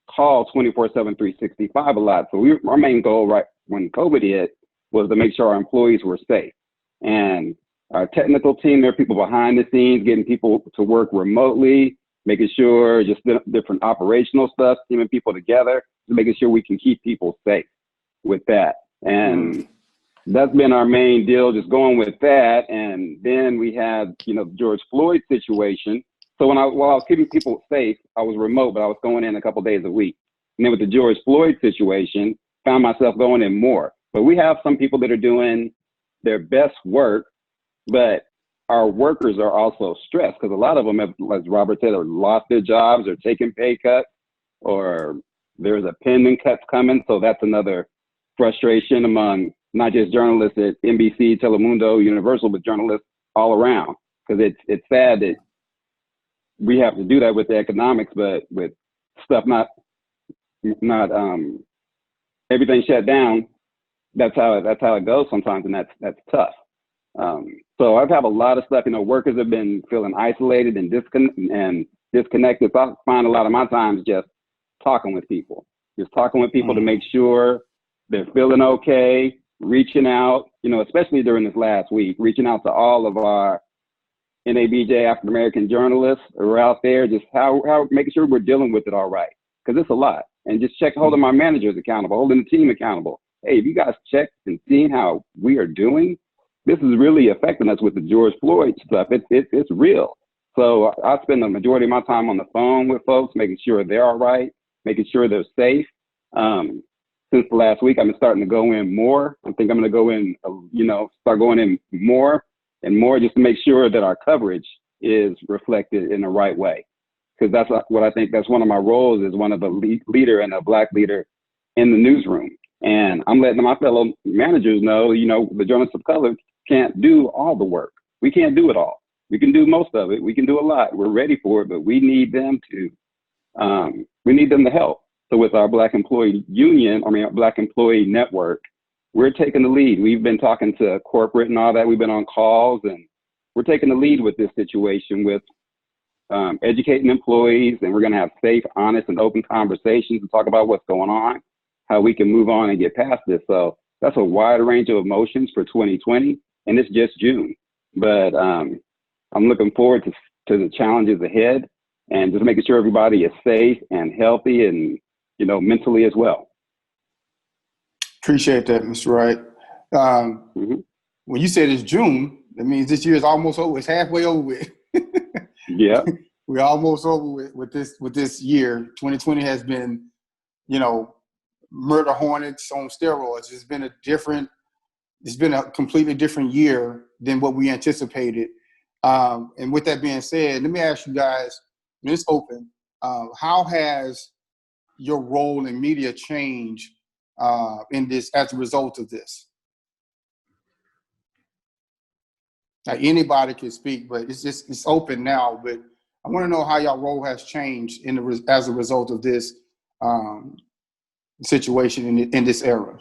call 24/7, 365 a lot. So our main goal right when COVID hit was to make sure our employees were safe. And our technical team, there are people behind the scenes, getting people to work remotely, making sure just different operational stuff, teaming people together, making sure we can keep people safe with that. And that's been our main deal, just going with that. And then we had, the George Floyd situation. So while I was keeping people safe, I was remote, but I was going in a couple days a week. And then with the George Floyd situation, found myself going in more. But we have some people that are doing their best work, but our workers are also stressed because a lot of them have, as Robert said, have lost their jobs or taken pay cuts, or there's a pending cuts coming. So that's another frustration among not just journalists at NBC, Telemundo, Universal, but journalists all around. Because it's sad that we have to do that with the economics, but with stuff not everything shut down, that's how it goes sometimes, and that's tough. So I've had a lot of stuff. Workers have been feeling isolated and disconnected. So I find a lot of my times just talking with people, to make sure they're feeling okay, reaching out, especially during this last week, reaching out to all of our NABJ African American journalists who are out there, just how making sure we're dealing with it all right, because it's a lot. And just holding my managers accountable, holding the team accountable. Hey, if you guys checked and seen how we are doing, this is really affecting us with the George Floyd stuff. It's real. So I spend the majority of my time on the phone with folks, making sure they're all right, making sure they're safe. Since the last week, I've been starting to go in more. I think I'm going to go in, start going in more and more, just to make sure that our coverage is reflected in the right way. Because that's what I think, that's one of my roles, is one of the leader and a Black leader in the newsroom. And I'm letting my fellow managers know, the journalists of color can't do all the work. We can't do it all. We can do most of it. We can do a lot. We're ready for it, but we need them to help. So with our Black Employee Black Employee Network, we're taking the lead. We've been talking to corporate and all that. We've been on calls, and we're taking the lead with this situation with educating employees, and we're going to have safe, honest, and open conversations and talk about what's going on, how we can move on and get past this. So that's a wide range of emotions for 2020, and it's just June. But I'm looking forward to the challenges ahead, and just making sure everybody is safe and healthy, and mentally as well. Appreciate that, Mr. Wright. When you said it's June, that means this year is almost over. It's halfway over with. Yeah, we're almost over with this year. 2020 has been, murder hornets on steroids. It's been a completely different year than what we anticipated. And with that being said, let me ask you guys, it's open. How has your role in media changed in this as a result of this? Now, anybody can speak, but it's open now. But I want to know how your role has changed as a result of this situation in this era.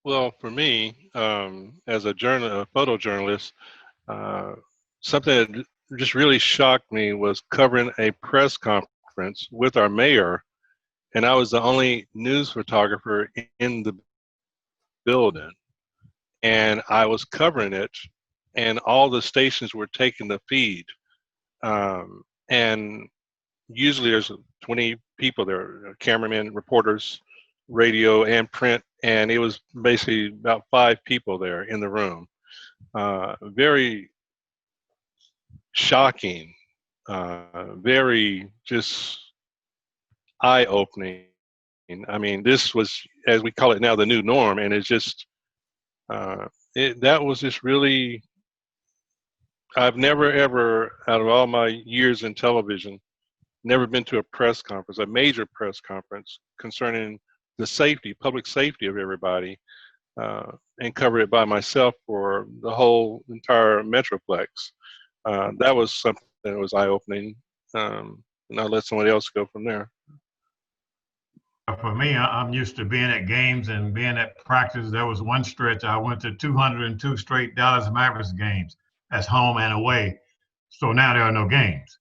Well, for me, as a photojournalist, something that just really shocked me was covering a press conference with our mayor, and I was the only news photographer in the building, and I was covering it, and all the stations were taking the feed, and usually there's 20 people there, cameramen, reporters, radio, and print, and it was basically about 5 people there in the room. Very shocking, very just eye-opening. I mean, this was, as we call it now, the new norm, and it's just, that was just really, I've never ever, out of all my years in television, never been to a press conference, a major press conference concerning the safety, public safety of everybody, and covered it by myself for the whole entire Metroplex. That was something that was eye-opening, and I'll let somebody else go from there. For me, I'm used to being at games and being at practice. There was one stretch I went to 202 straight Dallas Mavericks games. That's home and away. So now there are no games,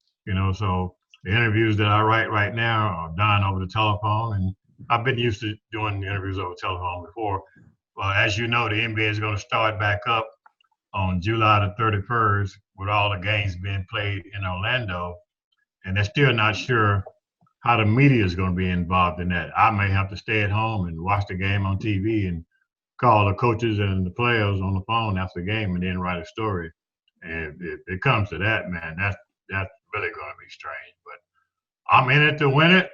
so the interviews that I write right now are done over the telephone, and I've been used to doing the interviews over the telephone before. Well, as you know, the NBA is going to start back up on July the 31st with all the games being played in Orlando, and they're still not sure how the media is going to be involved in that. I may have to stay at home and watch the game on TV and call the coaches and the players on the phone after the game and then write a story. And if it comes to that, man, that's really going to be strange. But I'm in it to win it.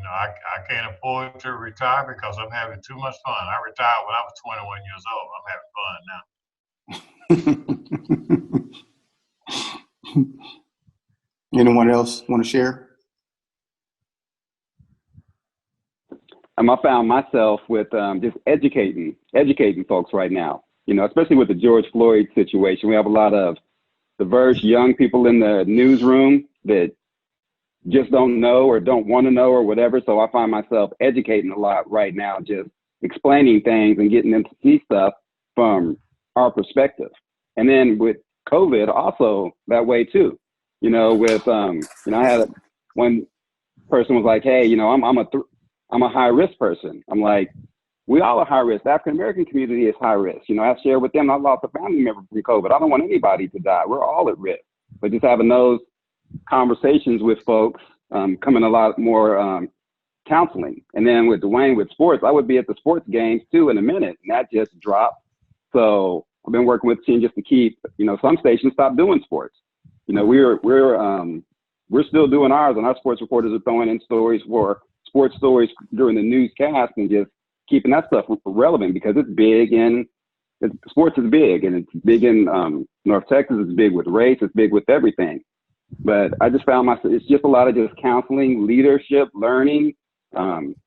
I can't afford to retire because I'm having too much fun. I retired when I was 21 years old. I'm having fun now. Anyone else want to share? I found myself with just educating folks right now, especially with the George Floyd situation. We have a lot of diverse young people in the newsroom that just don't know or don't want to know or whatever. So I find myself educating a lot right now, just explaining things and getting them to see stuff from our perspective. And then with COVID also that way too, with, I had one person was like, hey, I'm a high risk person. I'm like, we all are high risk. The African-American community is high risk. I share with them, I lost a family member from COVID. I don't want anybody to die. We're all at risk. But just having those conversations with folks, coming a lot more counseling. And then with Dwain, with sports, I would be at the sports games too in a minute, and that just dropped. So I've been working with the team just to keep, some stations stop doing sports. We're still doing ours, and our sports reporters are throwing in stories for sports stories during the newscast and just keeping that stuff relevant because it's big and sports is big, and it's big in North Texas. It's big with race. It's big with everything. But I just found myself, it's just a lot of just counseling, leadership, learning,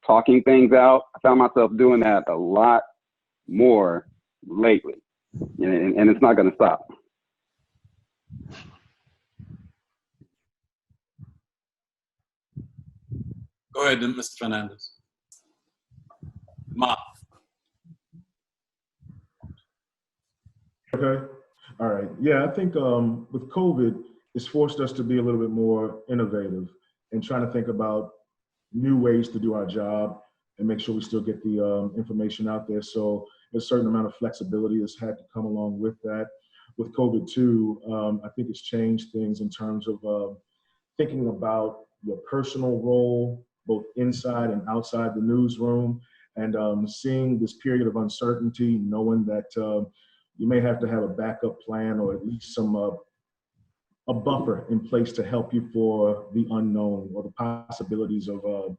talking things out. I found myself doing that a lot more lately, and it's not going to stop. Go ahead, Mr. Fernandez. Ma. Okay. All right. Yeah, I think with COVID, it's forced us to be a little bit more innovative and trying to think about new ways to do our job and make sure we still get the information out there. So there's a certain amount of flexibility that's had to come along with that. With COVID too, I think it's changed things in terms of thinking about your personal role, both inside and outside the newsroom, and seeing this period of uncertainty, knowing that you may have to have a backup plan or at least some a buffer in place to help you for the unknown or the possibilities of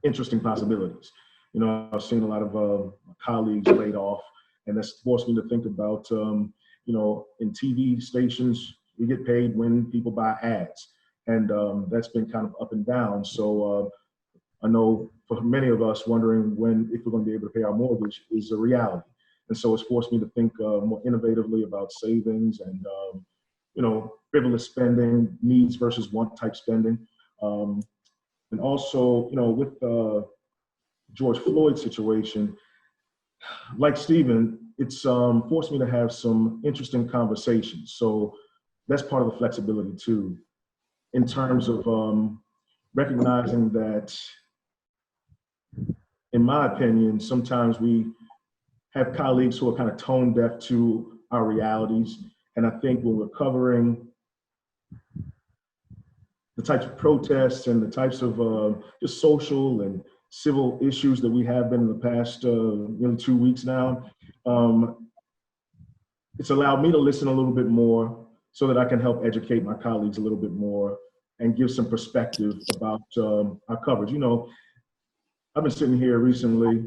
interesting possibilities. I've seen a lot of colleagues laid off, and that's forced me to think about, in TV stations, We get paid when people buy ads. And that's been kind of up and down. So I know for many of us, wondering if we're going to be able to pay our mortgage is a reality. And so it's forced me to think more innovatively about savings and, frivolous spending, needs versus want type spending. And also, with the George Floyd situation, like Stephen, it's forced me to have some interesting conversations. So that's part of the flexibility too, in terms of recognizing that, in my opinion, sometimes we have colleagues who are kind of tone deaf to our realities. And I think when we're covering the types of protests and the types of just social and civil issues that we have been in the past 2 weeks now, it's allowed me to listen a little bit more so that I can help educate my colleagues a little bit more and give some perspective about our coverage. I've been sitting here recently,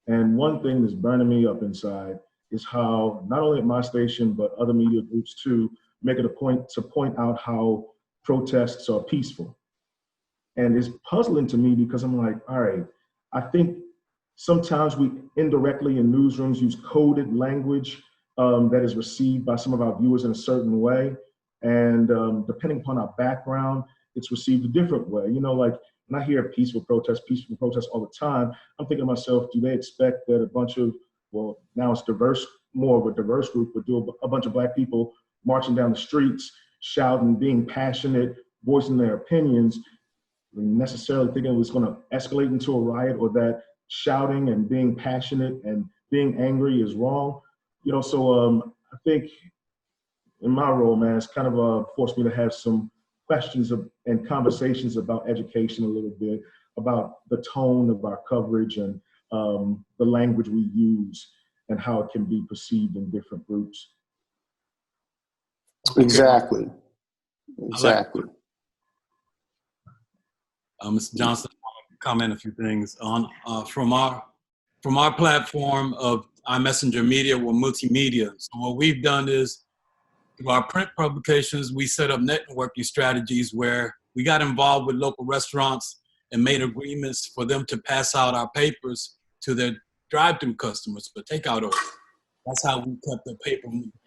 and one thing that's burning me up inside is how, not only at my station, but other media groups too, make it a point to point out how protests are peaceful. And it's puzzling to me because I'm like, all right, I think sometimes we indirectly in newsrooms use coded language that is received by some of our viewers in a certain way. And depending upon our background, it's received a different way. Like when I hear peaceful protests all the time, I'm thinking to myself, do they expect that a bunch of, well, now it's more of a diverse group, but do a bunch of Black people marching down the streets, shouting, being passionate, voicing their opinions, necessarily thinking it was going to escalate into a riot, or that shouting and being passionate and being angry is wrong? So I think in my role, man, it's kind of forced me to have some questions and conversations about education a little bit, about the tone of our coverage and the language we use and how it can be perceived in different groups. Exactly. Mr. Johnson, I want to comment a few things on from our platform of iMessenger Media. We're multimedia. So what we've done is, through our print publications, we set up networking strategies where we got involved with local restaurants and made agreements for them to pass out our papers to their drive-through customers for takeout orders. That's how we kept the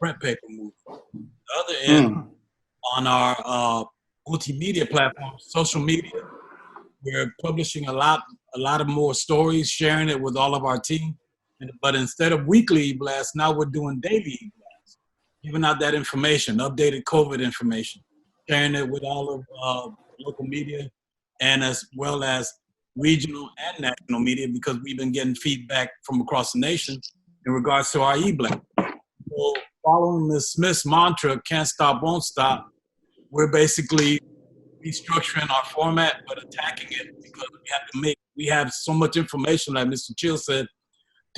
print paper moving. The other end, on our multimedia platform, social media, we're publishing a lot of more stories, sharing it with all of our team. But instead of weekly blasts, now we're doing daily blasts, giving out that information, updated COVID information, sharing it with all of local media, and as well as regional and national media, because we've been getting feedback from across the nation in regards to our e-blast. So following the Smith's mantra, can't stop, won't stop, we're basically restructuring our format, but attacking it because we have so much information, like Mr. Chill said,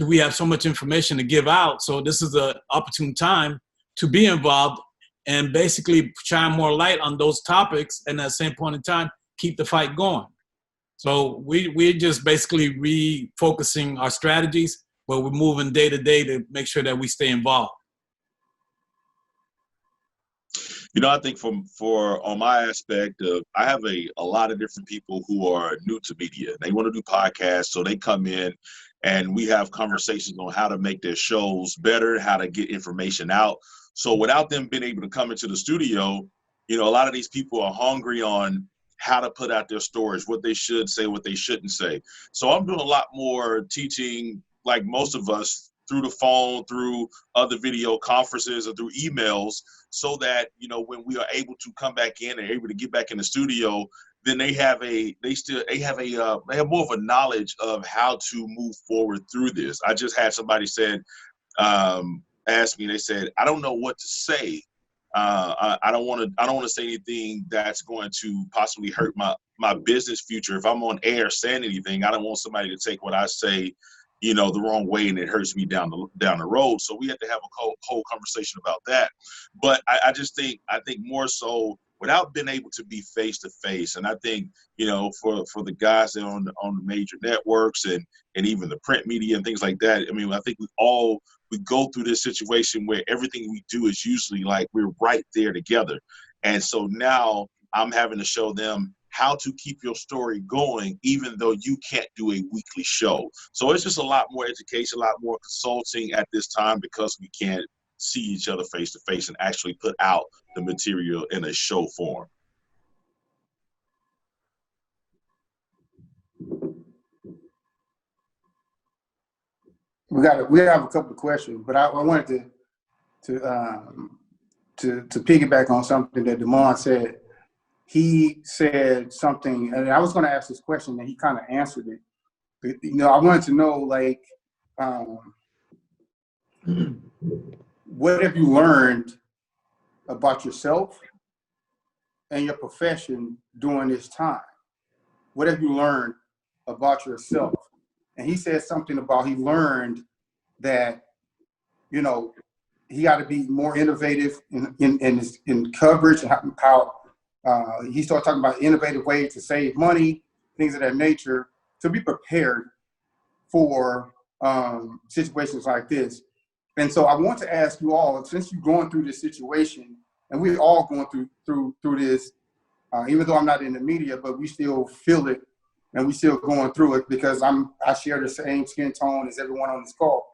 we have so much information to give out. So this is an opportune time to be involved and basically shine more light on those topics, and at the same point in time, keep the fight going. So we're just basically refocusing our strategies, but we're moving day to day to make sure that we stay involved. I think on my aspect of, I have a lot of different people who are new to media. They want to do podcasts, so they come in and we have conversations on how to make their shows better, how to get information out. So without them being able to come into the studio, a lot of these people are hungry on how to put out their stories, what they should say, what they shouldn't say. So I'm doing a lot more teaching, like most of us, through the phone, through other video conferences, or through emails, so that, when we are able to come back in and able to get back in the studio, then they have more of a knowledge of how to move forward through this. I just had somebody ask me, they said, I don't know what to say. I don't want to say anything that's going to possibly hurt my business future. If I'm on air saying anything, I don't want somebody to take what I say, the wrong way, and it hurts me down the road. So we have to have a whole conversation about that. But I think more so without being able to be face to face. And I think, for the guys that are on the major networks and even the print media and things like that, I mean, I think we all we go through this situation where everything we do is usually like we're right there together. And so now I'm having to show them how to keep your story going, even though you can't do a weekly show. So it's just a lot more education, a lot more consulting at this time because we can't see each other face to face and actually put out the material in a show form. We have a couple of questions, but I wanted to piggyback on something that Damon said. He said something, and I was going to ask this question, and he kind of answered it. But, you know, I wanted to know, like, what have you learned about yourself and your profession during this time? What have you learned about yourself? And he said something about he learned that, you know, he got to be more innovative in coverage, and how he started talking about innovative ways to save money, things of that nature, to be prepared for situations like this. And so I want to ask you all, since you're going through this situation, and we're all going through this, even though I'm not in the media, but we still feel it, and we still going through it because I share the same skin tone as everyone on this call.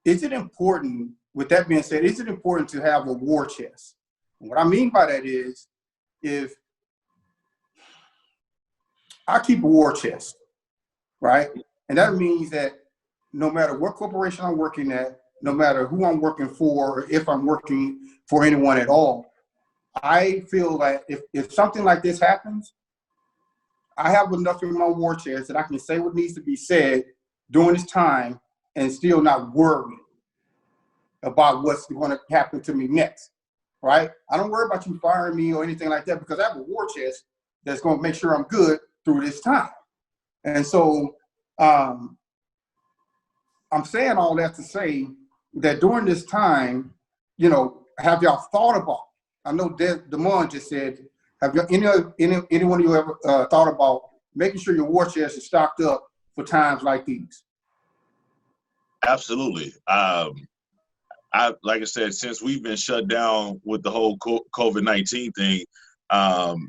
Is it important, with that being said, is it important to have a war chest? And what I mean by that is, if I keep a war chest, right? And that means that no matter what corporation I'm working at, no matter who I'm working for, or if I'm working for anyone at all, I feel like if something like this happens, I have enough in my war chest that I can say what needs to be said during this time and still not worry about what's going to happen to me next, right? I don't worry about you firing me or anything like that because I have a war chest that's going to make sure I'm good through this time. And so I'm saying all that to say that during this time, you know, have y'all thought about, I know Damon just said, have you, anyone of you ever thought about making sure your war chest is stocked up for times like these? Absolutely. Like I said, since we've been shut down with the whole COVID-19 thing,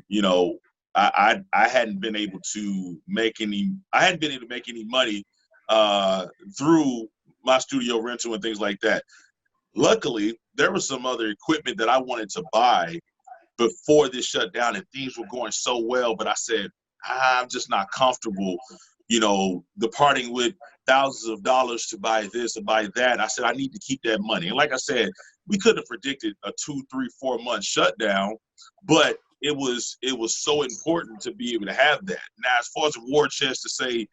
you know, I hadn't been able to make any money through my studio rental and things like that. Luckily, there was some other equipment that I wanted to buy before this shutdown, and things were going so well, but I said, I'm just not comfortable, you know, departing with thousands of dollars to buy this and buy that. I said, I need to keep that money. And like I said, we couldn't have predicted a 2, 3, 4 month shutdown, but it was so important to be able to have that. Now, as far as a war chest to say,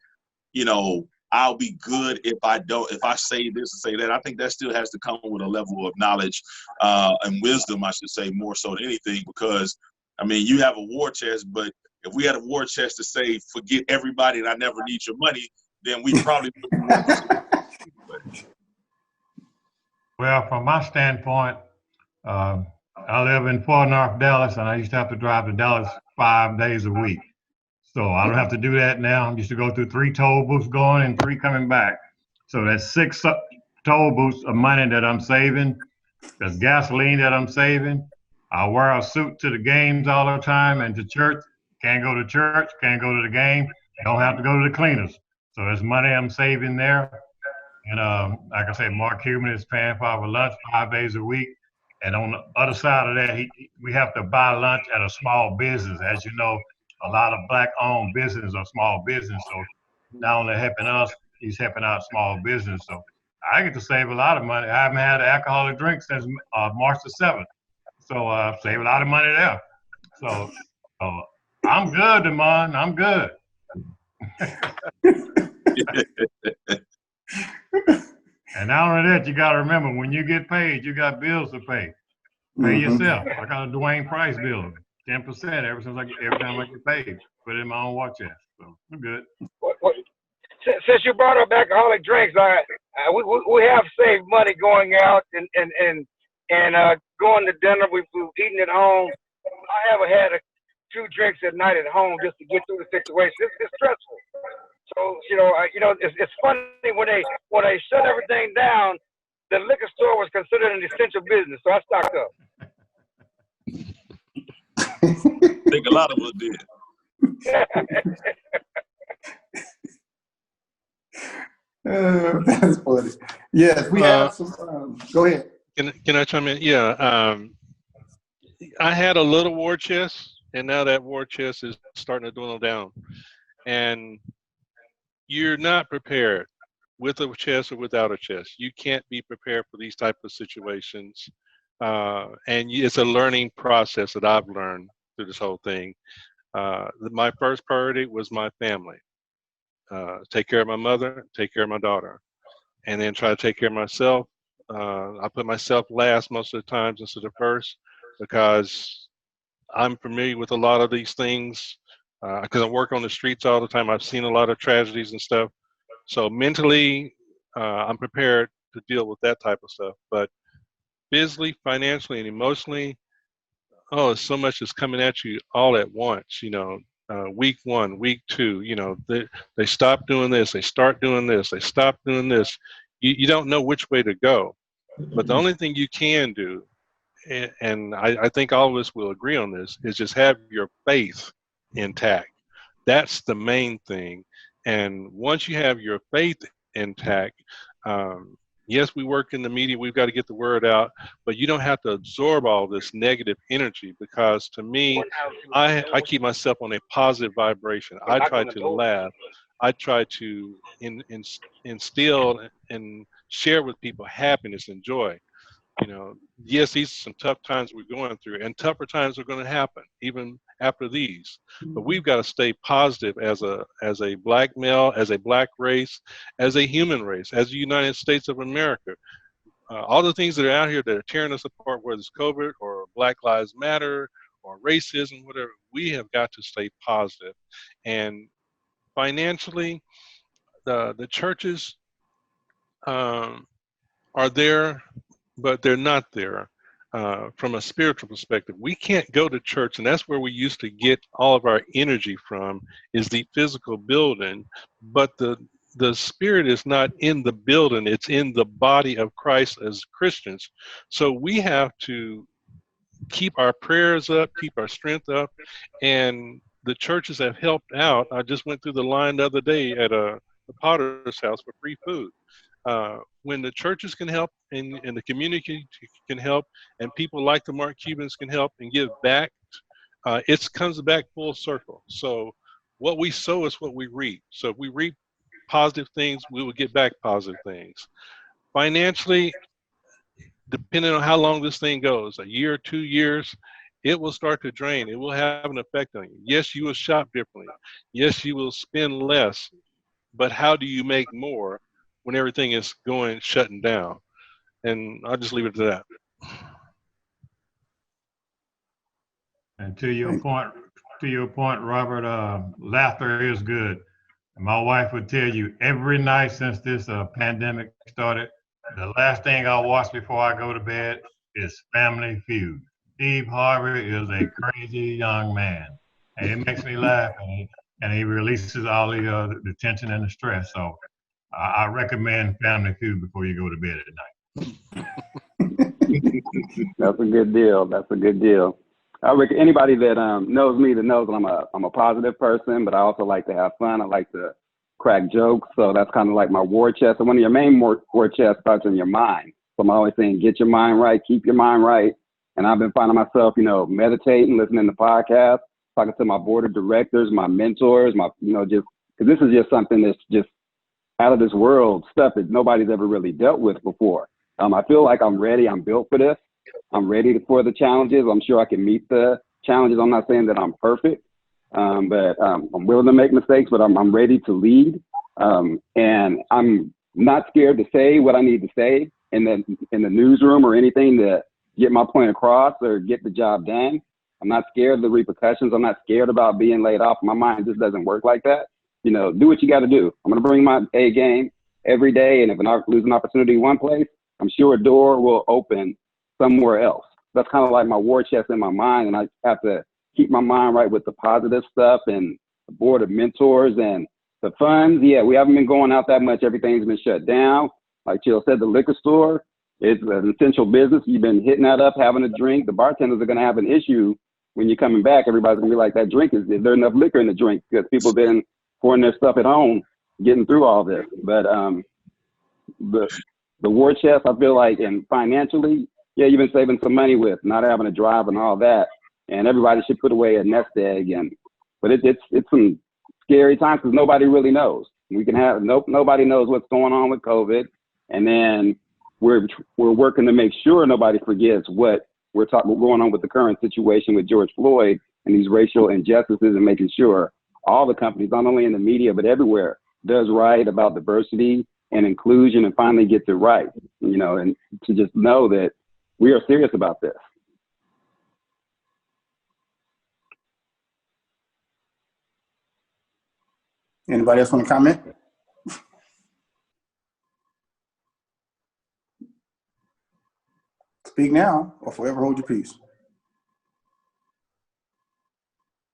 you know, I'll be good if I say this and say that, I think that still has to come with a level of knowledge and wisdom, I should say, more so than anything, because, I mean, you have a war chest, but if we had a war chest to say, forget everybody and I never need your money, then we probably wouldn't. Well, from my standpoint, I live in Fort North Dallas, and I used to have to drive to Dallas 5 days a week. So I don't have to do that now. I used to go through 3 toll booths going and 3 coming back. So that's 6 toll booths of money that I'm saving. That's gasoline that I'm saving. I wear a suit to the games all the time and to church. Can't go to church, can't go to the game. Don't have to go to the cleaners. So there's money I'm saving there. And like I said, Mark Cuban is paying for our lunch 5 days a week. And on the other side of that, we have to buy lunch at a small business. As you know, a lot of Black-owned businesses are small business. So not only helping us, he's helping out small business. So I get to save a lot of money. I haven't had an alcoholic drink since March the 7th. So save a lot of money there. So I'm good, Damon. I'm good. And not only that, you got to remember, when you get paid, you got bills to pay. Pay yourself. I got a Dwain Price bill, 10% every time I get paid. Put it in my own war chest. So I'm good. Since you brought up alcoholic drinks, we have saved money going out and going to dinner. We've eaten at home. I haven't had a few drinks at night at home just to get through the situation. It's stressful. So it's funny when they shut everything down, the liquor store was considered an essential business, so I stocked up. I think a lot of us did. That's funny. Yes, we have some. Go ahead. Can I chime in? Yeah. I had a little war chest, and now that war chest is starting to dwindle down. And you're not prepared with a chest or without a chest. You can't be prepared for these type of situations. And it's a learning process that I've learned through this whole thing. My first priority was my family. Take care of my mother, take care of my daughter, and then try to take care of myself. I put myself last most of the times instead of first, because I'm familiar with a lot of these things, because I work on the streets all the time. I've seen a lot of tragedies and stuff. So mentally, I'm prepared to deal with that type of stuff. But physically, financially, and emotionally, so much is coming at you all at once. Week 1, week 2, they stop doing this, they start doing this, they stop doing this. You don't know which way to go. But the only thing you can do, and I think all of us will agree on this, is just have your faith intact. That's the main thing. And once you have your faith intact, yes, we work in the media, we've got to get the word out, but you don't have to absorb all this negative energy, because to me, I keep myself on a positive vibration. I try to laugh. I try to instill and share with people happiness and joy. Yes, these are some tough times we're going through, and tougher times are going to happen even after these. But we've got to stay positive as a black male, as a black race, as a human race, as the United States of America. All the things that are out here that are tearing us apart, whether it's COVID or Black Lives Matter or racism, whatever, we have got to stay positive. And financially, the churches are there, but they're not there from a spiritual perspective. We can't go to church, and that's where we used to get all of our energy from, is the physical building, but the spirit is not in the building, it's in the body of Christ as Christians. So we have to keep our prayers up, keep our strength up, and the churches have helped out. I just went through the line the other day at the Potter's house for free food. When the churches can help and the community can help, and people like the Mark Cubans can help and give back, it comes back full circle. So what we sow is what we reap. So if we reap positive things, we will get back positive things. Financially, depending on how long this thing goes, a year, 2 years, it will start to drain. It will have an effect on you. Yes, you will shop differently. Yes, you will spend less, but how do you make more when everything is shutting down? And I'll just leave it to that. And to your point, Robert, laughter is good. And my wife would tell you every night since this pandemic started, the last thing I watch before I go to bed is Family Feud. Steve Harvey is a crazy young man, and it makes me laugh, and he releases all the tension and the stress. So I recommend Family Feud before you go to bed at night. That's a good deal. That's a good deal. I reckon anybody that knows me that knows that I'm a positive person, but I also like to have fun. I like to crack jokes. So that's kind of like my war chest. And one of your main war chest starts in your mind. So I'm always saying, get your mind right, keep your mind right. And I've been finding myself, meditating, listening to podcasts, talking to my board of directors, my mentors, just because this is just something that's just out of this world stuff that nobody's ever really dealt with before. I feel like I'm ready. I'm built for this. I'm ready for the challenges. I'm sure I can meet the challenges. I'm not saying that I'm perfect, but I'm willing to make mistakes, but I'm ready to lead. And I'm not scared to say what I need to say in the newsroom or anything to get my point across or get the job done. I'm not scared of the repercussions. I'm not scared about being laid off. My mind just doesn't work like that. Do what you got to do. I'm going to bring my A game every day. And if I lose an opportunity in one place, I'm sure a door will open somewhere else. That's kind of like my war chest in my mind. And I have to keep my mind right with the positive stuff and the board of mentors and The funds, yeah, we haven't been going out that much. Everything's been shut down. Like Cheryl said, the liquor store, it's an essential business. You've been hitting that up, having a drink. The bartenders are going to have an issue when you're coming back. Everybody's going to be like, is there enough liquor in the drink? Because people have been pouring their stuff at home, getting through all this. But the war chest, I feel like, and financially, yeah, you've been saving some money with not having to drive and all that. And everybody should put away a nest egg. But it's some scary times because nobody really knows. Nobody knows what's going on with COVID. And then we're working to make sure nobody forgets what we're going on with the current situation with George Floyd and these racial injustices, and making sure all the companies, not only in the media, but everywhere, does right about diversity and inclusion and finally gets it right, and to just know that we are serious about this. Anybody else want to comment? Speak now or forever hold your peace.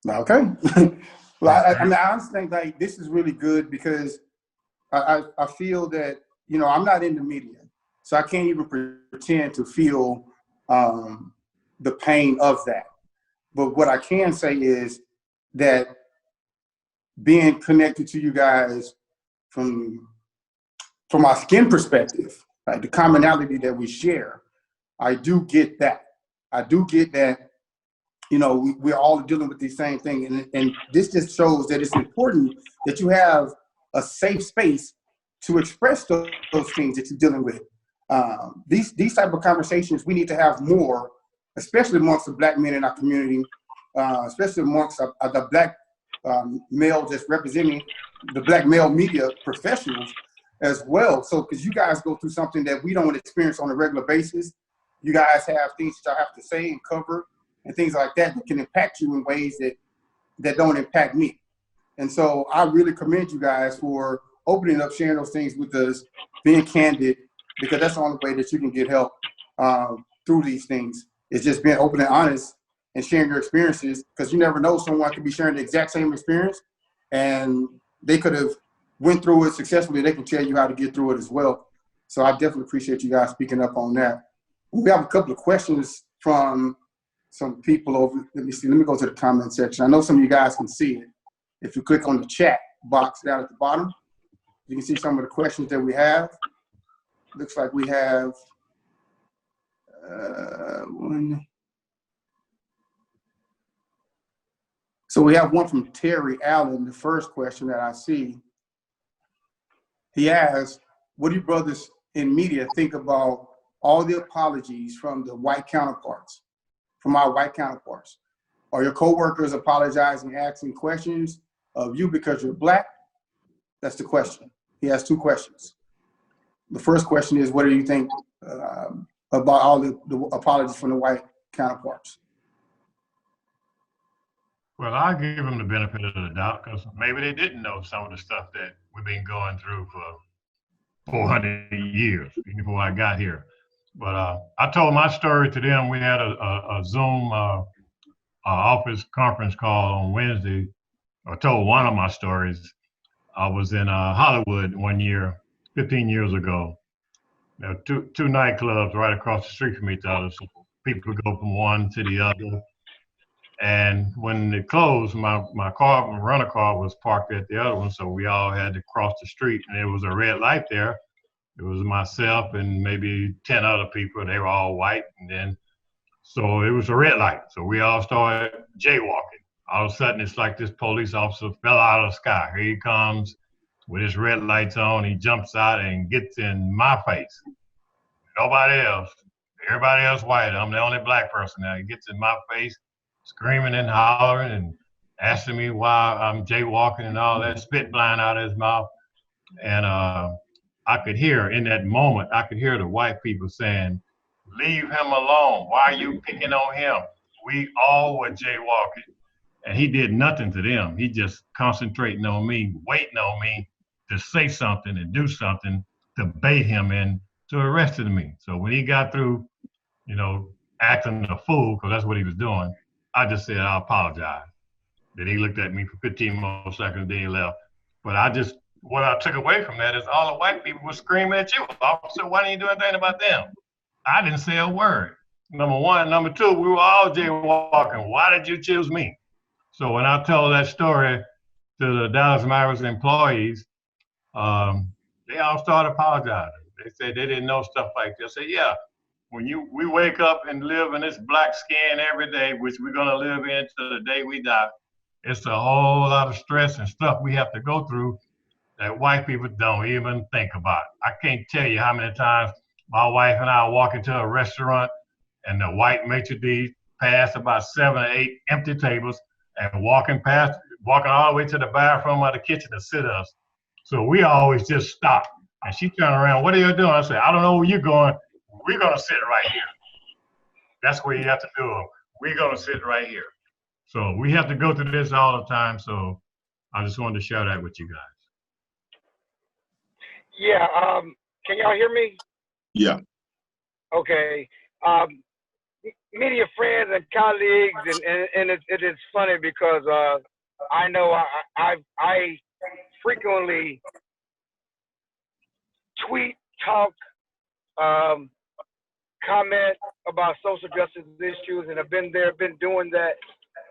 Okay. Well, I honestly think like this is really good because I feel that, I'm not in the media, so I can't even pretend to feel the pain of that. But what I can say is that being connected to you guys from our skin perspective, like the commonality that we share, I do get that. I do get that, we're all dealing with the same thing. And this just shows that it's important that you have a safe space to express those things that you're dealing with. These type of conversations, we need to have more, especially amongst the Black men in our community, especially amongst the Black male that's representing the Black male media professionals as well. So, because you guys go through something that we don't experience on a regular basis. You guys have things that y'all have to say and cover and things like that can impact you in ways that don't impact me. And so I really commend you guys for opening up, sharing those things with us, being candid, because that's the only way that you can get help through these things. It's just being open and honest and sharing your experiences, because you never know, someone could be sharing the exact same experience and they could have went through it successfully. They can tell you how to get through it as well. So I definitely appreciate you guys speaking up on that. We have a couple of questions from some people over. Let me go to the comment section. I know some of you guys can see it. If you click on the chat box down at the bottom, you can see some of the questions that we have. Looks like we have one. So we have one from Terry Allen, the first question that I see. He asks, what do you brothers in media think about all the apologies from our white counterparts? Are your coworkers apologizing, asking questions of you because you're Black? That's the question. He has two questions. The first question is, what do you think about all the apologies from the white counterparts? Well, I'll give them the benefit of the doubt because maybe they didn't know some of the stuff that we've been going through for 400 years before I got here. But I told my story to them. We had a Zoom office conference call on Wednesday. I told one of my stories. I was in Hollywood one year, 15 years ago. There were two nightclubs right across the street from each other. So people go from one to the other. And when it closed, my rental car was parked at the other one. So we all had to cross the street, and there was a red light there. It was myself and maybe 10 other people. They were all white. And then, so it was a red light. So we all started jaywalking. All of a sudden, it's like this police officer fell out of the sky. Here he comes with his red lights on. He jumps out and gets in my face. Nobody else. Everybody else white. I'm the only Black person now. He gets in my face, screaming and hollering and asking me why I'm jaywalking and all that, spit flying out of his mouth. And I could hear in that moment, I could hear the white people saying, leave him alone. Why are you picking on him? We all were jaywalking. And he did nothing to them. He just concentrating on me, waiting on me to say something and do something to bait him into arresting me. So when he got through, acting a fool, because that's what he was doing, I just said, I apologize. Then he looked at me for 15 more seconds, then he left. But what I took away from that is all the white people were screaming at you. Officer, why didn't you do anything about them? I didn't say a word. Number one. Number two, we were all jaywalking. Why did you choose me? So when I told that story to the Dallas Mavericks employees, they all started apologizing. They said they didn't know stuff like this. I said, yeah, we wake up and live in this black skin every day, which we're gonna live in till the day we die. It's a whole lot of stress and stuff we have to go through that white people don't even think about. I can't tell you how many times my wife and I walk into a restaurant and the white maitre d' pass about 7 or 8 empty tables and walking all the way to the bathroom or the kitchen to sit us. So we always just stop. And she turned around, what are you doing? I said, I don't know where you're going. We're going to sit right here. That's where you have to do it. We're going to sit right here. So we have to go through this all the time. So I just wanted to share that with you guys. Yeah. Can y'all hear me? Yeah. Okay. Media friends and colleagues, and it is funny because I know I frequently tweet, talk, comment about social justice issues, and have been doing that.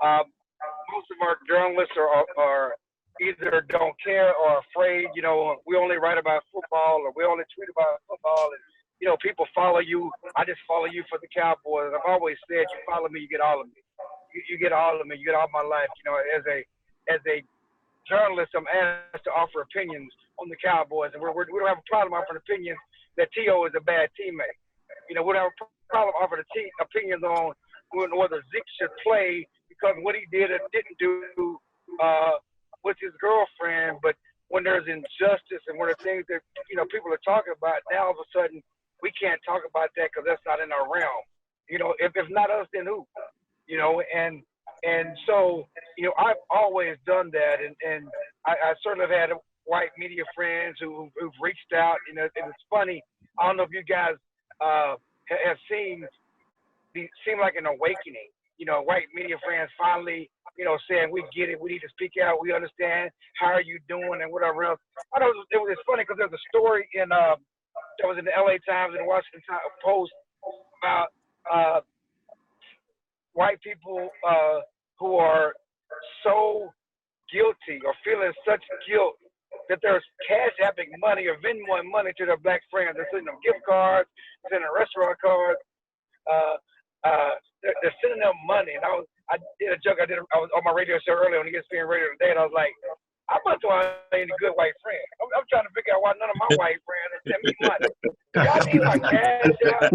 Most of our journalists are either don't care or afraid. You know, we only write about football, or we only tweet about football, and you know, people follow you. I just follow you for the Cowboys. I've always said, you follow me, you get all of me. You get all of me. You get all my life. You know, as a journalist, I'm asked to offer opinions on the Cowboys, and we don't have a problem offering opinions that T.O. is a bad teammate. You know, we don't have a problem offering opinions on whether Zeke should play because what he did or didn't do with his girlfriend. But when there's injustice and when there's things that, you know, people are talking about, now all of a sudden we can't talk about that because that's not in our realm. You know, if not us, then who? You know, and so, you know, I've always done that, and I certainly have had white media friends who've reached out. You know, and it's funny. I don't know if you guys have seen seem like an awakening. You know, white media friends finally, you know, saying we get it, we need to speak out, we understand. How are you doing and whatever else. I know it's funny because there's a story in that was in the LA Times and the Washington Post about white people who are so guilty or feeling such guilt that they're cash apping money or Venmoing money to their black friends. They're sending them gift cards, sending restaurant cards. They're sending them money. And I did a joke. I was on my radio show earlier on ESPN Radio today, and I was like, I'm not doing any good white friends. I'm trying to figure out why none of my white friends are sending me money. Y'all need my cash out.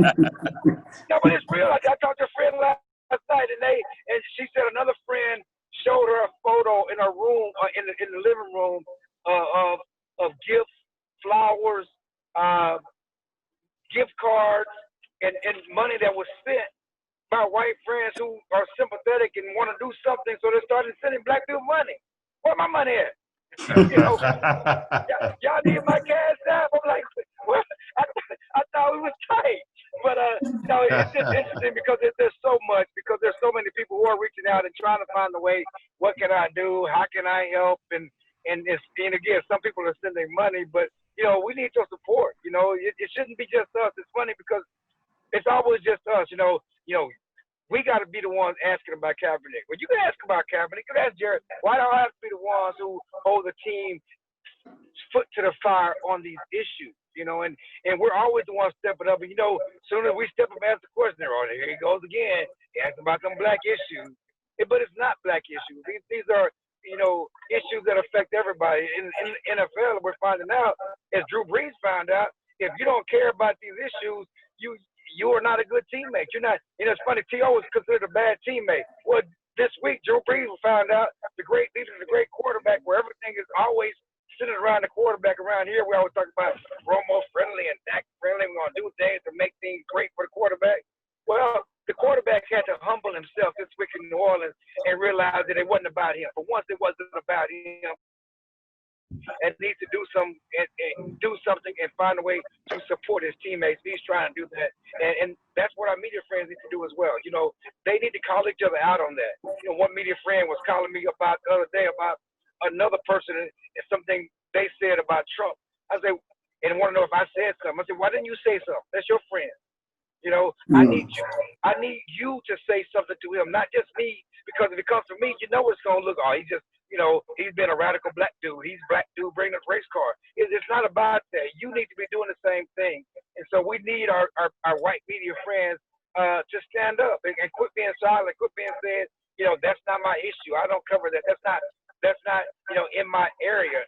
No, but it's real. I talked to a friend last night, and she said another friend showed her a photo in her room, in the living room, of gifts, flowers, gift cards, and money that was spent by white friends who are sympathetic and want to do something, so they started sending black people money. Where my money at? You know, y'all need my cash out. I'm like, well, I thought we was tight. But you know, it's just interesting because there's so much, because there's so many people who are reaching out and trying to find a way. What can I do? How can I help? And again, some people are sending money, but you know, we need your support. You know, it shouldn't be just us. It's funny because it's always just us. You know, we got to be the ones asking about Kaepernick. Well, you can ask about Kaepernick. You can ask Jared. Why don't I have to be the ones who hold the team foot to the fire on these issues? You know, and we're always the ones stepping up. And, you know, as soon as we step up and ask the question, oh, here he goes again. He asks about some black issues. But it's not black issues. These are, you know, issues that affect everybody. In NFL, we're finding out, as Drew Brees found out, if you don't care about these issues, you are not a good teammate. You're not, you know, it's funny, T.O. was considered a bad teammate. Well, this week, Drew Brees found out, the great leader, the great quarterback, where everything is always centered around the quarterback. Around here, we always talk about Romo friendly and Dak friendly. We're going to do things to make things great for the quarterback. Well, the quarterback had to humble himself this week in New Orleans and realize that it wasn't about him. For once, it wasn't about him. And needs to do something and find a way to support his teammates. He's trying to do that, and that's what our media friends need to do as well. You know, they need to call each other out on that. You know, one media friend was calling me about the other day about another person and something they said about Trump. I say, and want to know if I said something. I said, why didn't you say something? That's your friend. You know, I need you to say something to him, not just me, because if it comes from me, you know it's gonna look, oh, he just, you know, he's been a radical black dude. He's black dude bringing a race car. It's not about that. You need to be doing the same thing. And so we need our white media friends to stand up and quit being silent, quit being said, you know, that's not my issue. I don't cover that. That's not, you know, in my area.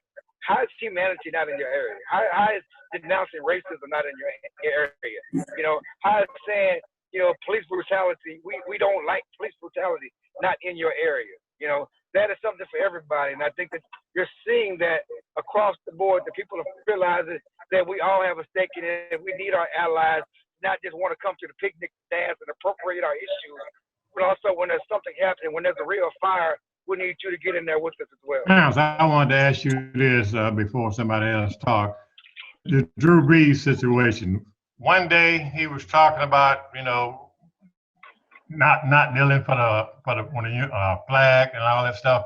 How is humanity not in your area? How is denouncing racism not in your area? You know, how is saying, you know, police brutality, we don't like police brutality, not in your area. You know, that is something for everybody. And I think that you're seeing that across the board, that people are realizing that we all have a stake in it. We need our allies, not just want to come to the picnic dance and appropriate our issues, but also when there's something happening, when there's a real fire, we need you to get in there with us as well. Terance, I wanted to ask you this before somebody else talked. The Drew Brees situation. One day he was talking about, you know, not kneeling for the flag and all that stuff.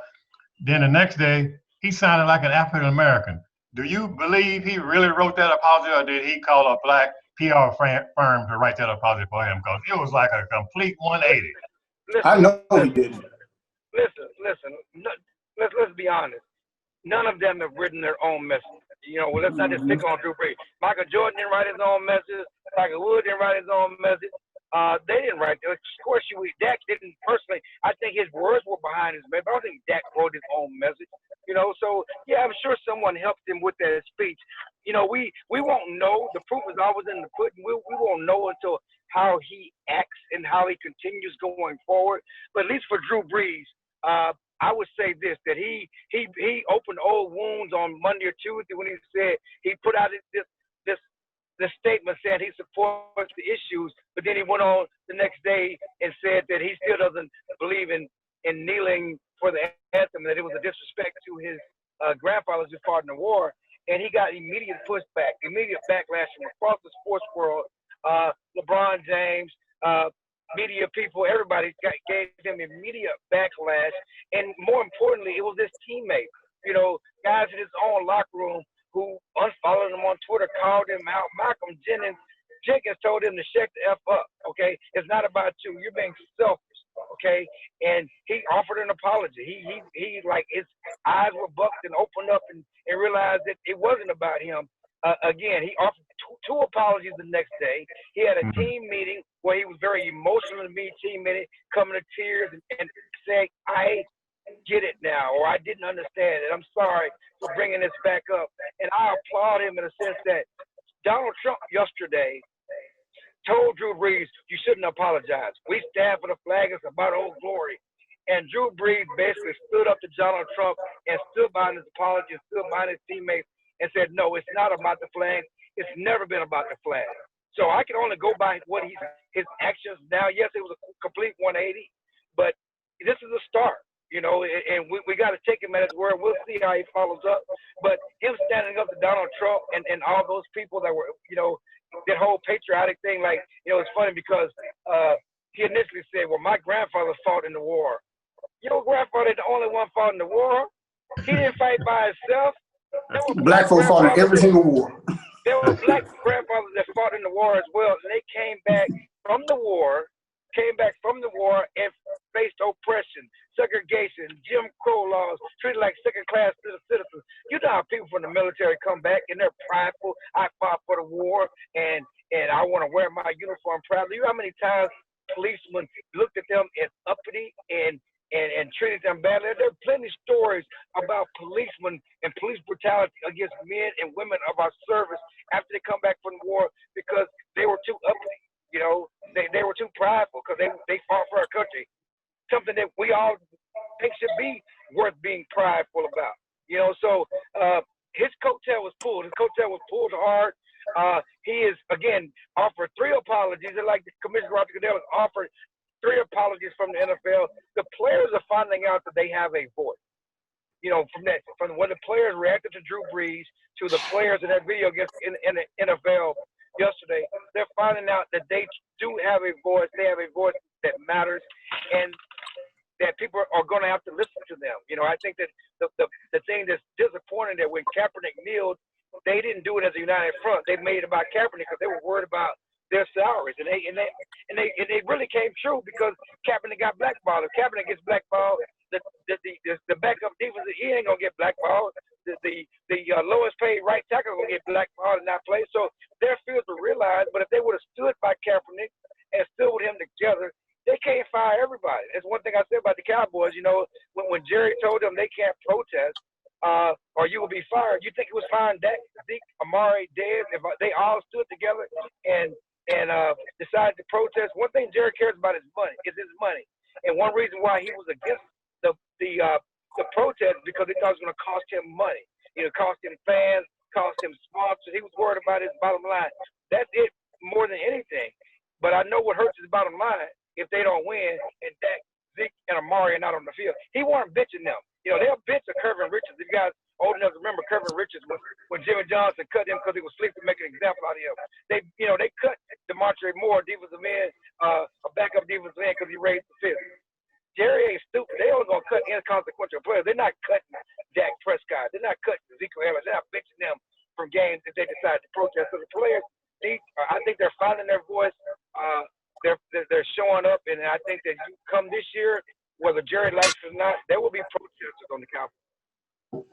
Then the next day he sounded like an African American. Do you believe he really wrote that apology, or did he call a black PR firm to write that apology for him? Because it was like a complete 180. Listen, I know he didn't. Listen. Let's be honest. None of them have written their own message. You know, well, let's not just pick on Drew Brees. Michael Jordan didn't write his own message. Tiger Woods didn't write his own message. They didn't write. Of course, Dak didn't personally. I think his words were behind his message. I don't think Dak wrote his own message. You know, so yeah, I'm sure someone helped him with that speech. You know, we won't know. The proof is always in the pudding. We won't know until how he acts and how he continues going forward. But at least for Drew Brees, I would say this, that he opened old wounds on Monday or Tuesday when he said he put out this statement saying he supports the issues, but then he went on the next day and said that he still doesn't believe in kneeling for the anthem, that it was a disrespect to his grandfathers who fought in the war. And he got immediate pushback, immediate backlash from across the sports world. LeBron James, media people, everybody gave him immediate backlash. And more importantly, it was his teammates, you know, guys in his own locker room who unfollowed him on Twitter, called him out. Malcolm Jenkins told him to shut the F up, okay? It's not about you. You're being selfish, okay? And he offered an apology. He like, his eyes were bucked and opened up and realized that it wasn't about him. Again, he offered two apologies the next day. He had a team meeting where he was very emotional to me, team meeting, coming to tears and saying, I get it now, or I didn't understand it. I'm sorry for bringing this back up. And I applaud him in a sense that Donald Trump yesterday told Drew Brees, you shouldn't apologize. We stand for the flag. It's about Old Glory. And Drew Brees basically stood up to Donald Trump and stood behind his apology, stood behind his teammates, and said, no, it's not about the flag. It's never been about the flag. So I can only go by what his actions now. Yes, it was a complete 180, but this is a start, you know, and we got to take him at his word. We'll see how he follows up. But him standing up to Donald Trump and all those people that were, you know, that whole patriotic thing, like, you know, it's funny because he initially said, well, my grandfather fought in the war. Your grandfather is the only one fought in the war. He didn't fight by himself. Black folks fought in every single war. There were black grandfathers that fought in the war as well, and they came back from the war and faced oppression, segregation, Jim Crow laws, treated like second-class citizens. You know how people from the military come back and they're prideful. I fought for the war, and I want to wear my uniform proudly. You know how many times policemen looked at them as uppity and treated them badly? There are plenty of stories about policemen and police brutality against men and women of our service after they come back from the war because they were too uppity. You know, they were too prideful because they fought for our country. Something that we all think should be worth being prideful about. You know, so his coattail was pulled. His coattail was pulled hard. He is, again, offered 3 apologies. And like Commissioner Roger Goodell has offered 3 apologies from the NFL. The players are finding out that they have a voice. You know, from when the players reacted to Drew Brees to the players in that video against in the NFL yesterday, they're finding out that they do have a voice. They have a voice that matters, and that people are going to have to listen to them. You know, I think that the United Front, they made it about Kaepernick because they were worried about their salaries, and they really came true because Kaepernick got blackballed. If Kaepernick gets blackballed, the backup defense, he ain't gonna get blackballed. The lowest paid right tackle gonna get blackballed and not play. So their fields were realized. But if they would have stood by Kaepernick and stood with him together, they can't fire everybody. That's one thing I said about the Cowboys. You know, when Jerry told them they can't protest, or you will be fired. You think he was firing Dak, Zeke, Amari, Dez? If they all stood together and decided to protest. One thing Jerry cares about is money. Is his money, and one reason why he was against the protest because he thought it was going to cost him money. You know, cost him fans, cost him sponsors. He was worried about his bottom line. That's it more than anything. But I know what hurts his bottom line if they don't win and Dak, Zeke, and Amari are not on the field. He wasn't bitching them. You know, they'll bitch at Curvin Richards. If you guys old enough to remember Curvin Richards when Jimmy Johnson cut him because he was sleeping to make an example out of him. They cut DeMontre Moore, defensive end, a backup defensive end because he raised the fist. Jerry ain't stupid. They only gonna cut inconsequential players. They're not cutting Dak Prescott. They're not cutting Ezekiel Elliott. They're not benching them from games if they decide to protest. So the players, I think they're finding their voice. They're showing up, and I think that you come this year, whether Jerry likes it or not, there will be protesters on the Cowboys.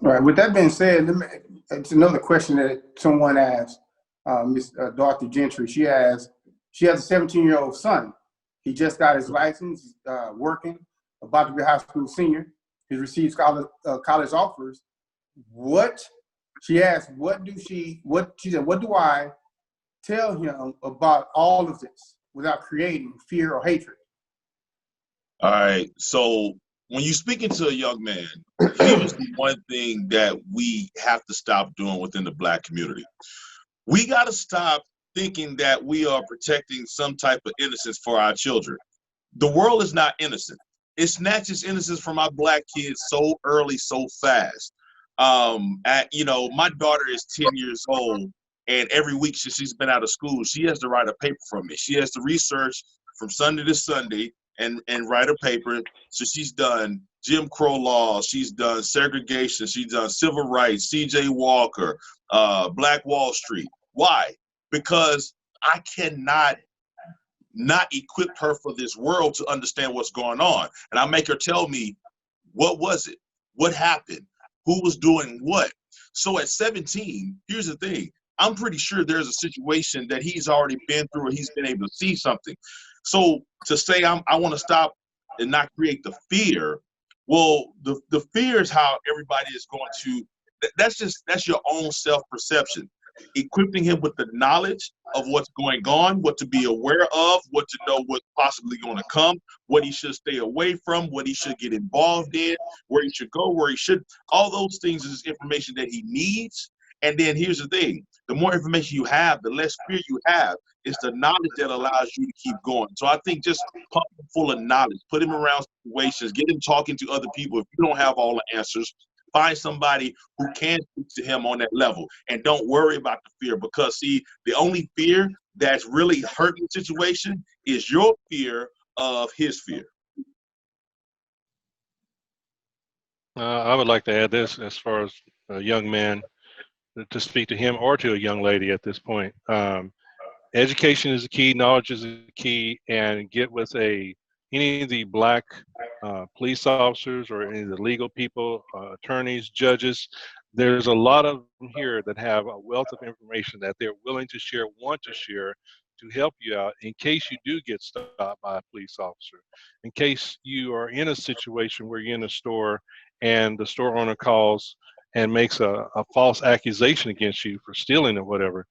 All right. With that being said, it's another question that someone asked, Miss Dorothy Gentry. She has a 17-year-old son. He just got his license, working, about to be a high school senior. He receives college offers. She asked, what do I tell him about all of this without creating fear or hatred? All right. So when you're speaking to a young man, here's the one thing that we have to stop doing within the Black community. We got to stop thinking that we are protecting some type of innocence for our children. The world is not innocent. It snatches innocence from our Black kids so early, so fast. My daughter is 10 years old, and every week since she's been out of school, she has to write a paper for me. She has to research from Sunday to Sunday and write a paper. So she's done Jim Crow laws, she's done segregation, she's done civil rights, C.J. Walker, Black Wall Street. Why? Because I cannot not equip her for this world to understand what's going on. And I make her tell me, what was it? What happened? Who was doing what? So at 17, here's the thing. I'm pretty sure there's a situation that he's already been through or he's been able to see something. So to say I want to stop and not create the fear, well, the fear is how everybody is going to, that's your own self-perception. Equipping him with the knowledge of what's going on, what to be aware of, what to know what's possibly going to come, what he should stay away from, what he should get involved in, where he should go, where he should, all those things is information that he needs. And then here's the thing, the more information you have, the less fear you have. It's the knowledge that allows you to keep going. So I think just pump him full of knowledge, put him around situations, get him talking to other people. If you don't have all the answers, find somebody who can speak to him on that level, and don't worry about the fear, because see, the only fear that's really hurting the situation is your fear of his fear. I would like to add this as far as a young man, to speak to him or to a young lady at this point. Education is the key, knowledge is the key, and get with any of the Black police officers or any of the legal people, attorneys, judges. There's a lot of them here that have a wealth of information that they're willing to share, want to share, to help you out in case you do get stopped by a police officer, in case you are in a situation where you're in a store and the store owner calls and makes a false accusation against you for stealing or whatever.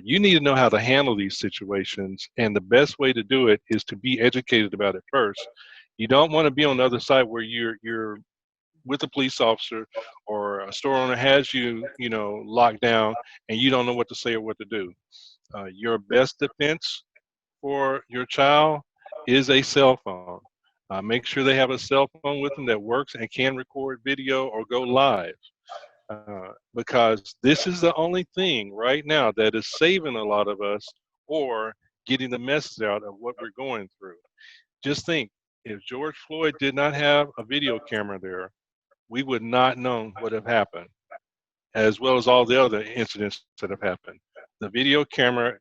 You need to know how to handle these situations, and the best way to do it is to be educated about it first. You don't want to be on the other side where you're with a police officer or a store owner has you, locked down, and you don't know what to say or what to do. Your best defense for your child is a cell phone. Make sure they have a cell phone with them that works and can record video or go live. Because this is the only thing right now that is saving a lot of us or getting the message out of what we're going through. Just think, if George Floyd did not have a video camera there, we would not know what had happened. as well as all the other incidents that have happened. The video camera,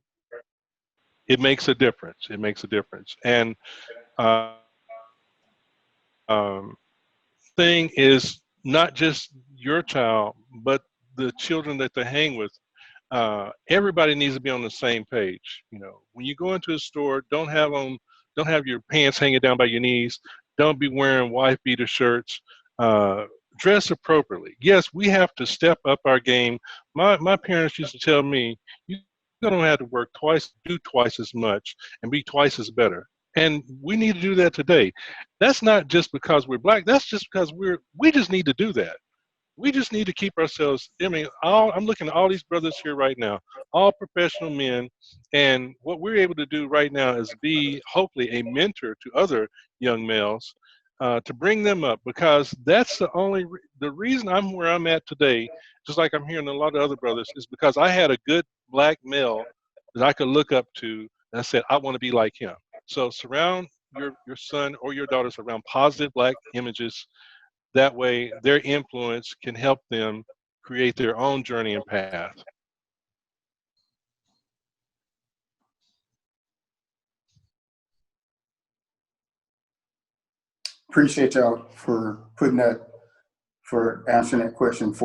it makes a difference. It makes a difference. And thing is not just your child, but the children that they hang with. Everybody needs to be on the same page. You know, when you go into a store, don't have your pants hanging down by your knees. Don't be wearing wife beater shirts. Dress appropriately. Yes, we have to step up our game. My parents used to tell me, you don't have to work twice, do twice as much, and be twice as better. And we need to do that today. That's not just because we're black. That's just because we just need to do that. We just need to keep ourselves, I mean, I'm looking at all these brothers here right now, all professional men, and what we're able to do right now is be, hopefully, a mentor to other young males to bring them up, because that's the reason I'm where I'm at today, just like I'm hearing a lot of other brothers, is because I had a good black male that I could look up to, and I said, I want to be like him. So surround your son or your daughters around positive black images. That way, their influence can help them create their own journey and path. Appreciate y'all for answering that question.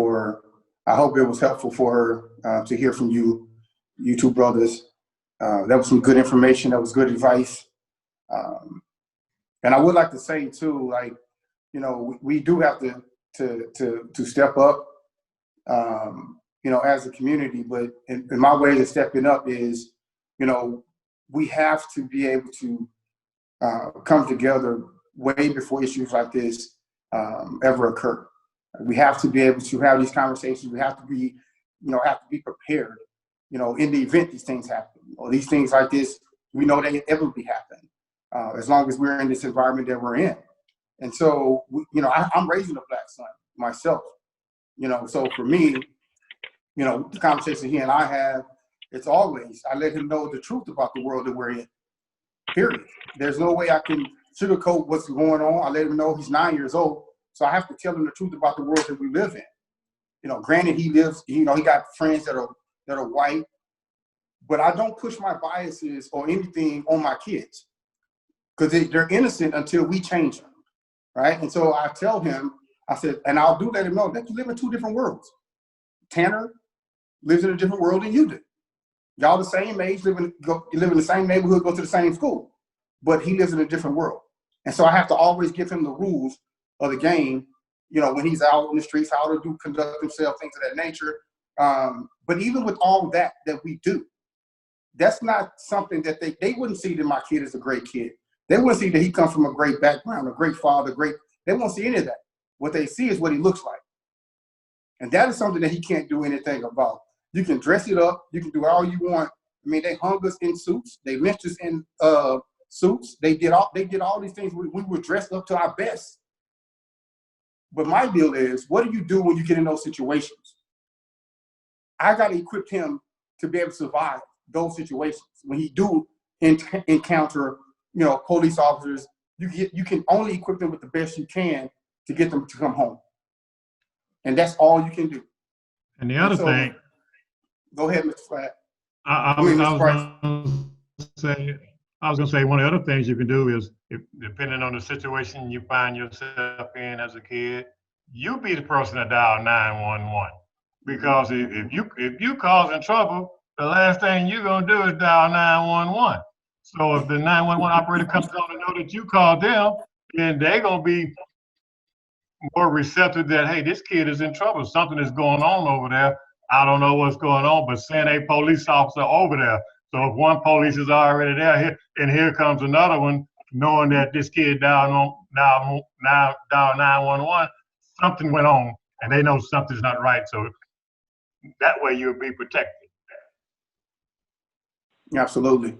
I hope it was helpful for her to hear from you two brothers. That was some good information. That was good advice. And I would like to say too, like, you know, we do have to step up, you know, as a community. But in my way of stepping up is, you know, we have to be able to come together way before issues like this ever occur. We have to be able to have these conversations. We have to be, you know, prepared, you know, in the event these things happen, or these things like this, we know they inevitably happen, as long as we're in this environment that we're in. And so, you know, I'm raising a black son myself, you know, so for me, you know, the conversation he and I have, it's always, I let him know the truth about the world that we're in, period. There's no way I can sugarcoat what's going on. I let him know he's 9 years old, so I have to tell him the truth about the world that we live in. You know, granted, he got friends that are white, but I don't push my biases or anything on my kids, because they're innocent until we change them. Right? And so I tell him, I said, and I'll let him know that you live in two different worlds. Tanner lives in a different world than you do. Y'all the same age, you live in the same neighborhood, go to the same school, but he lives in a different world. And so I have to always give him the rules of the game, you know, when he's out in the streets, how to conduct himself, things of that nature. But even with all that we do, that's not something that they wouldn't see that my kid is a great kid. They wouldn't see that he comes from a great background, a great father, they won't see any of that. What they see is what he looks like. And that is something that he can't do anything about. You can dress it up, you can do all you want. I mean, they hung us in suits, they lynched us in suits, they did all these things. We were dressed up to our best. But my deal is, what do you do when you get in those situations? I got to equip him to be able to survive those situations. When he do encounter, you know, police officers, you can only equip them with the best you can to get them to come home. And that's all you can do. And the other thing. Go ahead, Mr. Flagg. I was going to say one of the other things you can do is, depending on the situation you find yourself in as a kid, you be the person that dial 911. Because if you causing trouble, the last thing you're going to do is dial 911. So if the 911 operator comes on to know that you called them, then they're going to be more receptive that, hey, this kid is in trouble. Something is going on over there. I don't know what's going on, but send a police officer over there. So if one police is already there, here comes another one, knowing that this kid dialed 911, something went on, and they know something's not right. So that way you'll be protected. Absolutely.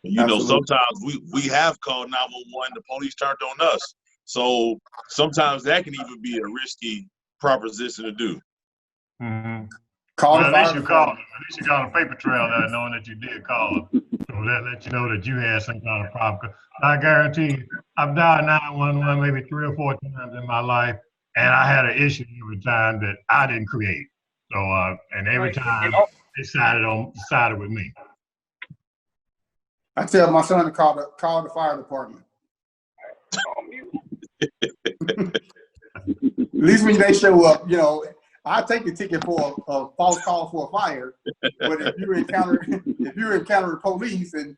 You know, sometimes we have called 911, the police turned on us. So sometimes that can even be a risky proposition to do. Mm-hmm. Well, at least you got a paper trail there, knowing that you did call them. So that let you know that you had some kind of problem. I guarantee you, I've dialed 911 maybe 3 or 4 times in my life, and I had an issue every time that I didn't create. So, and every time they sided with me. I tell my son to call the fire department. At least when they show up, you know, I take the ticket for a false call for a fire. But if you encounter police and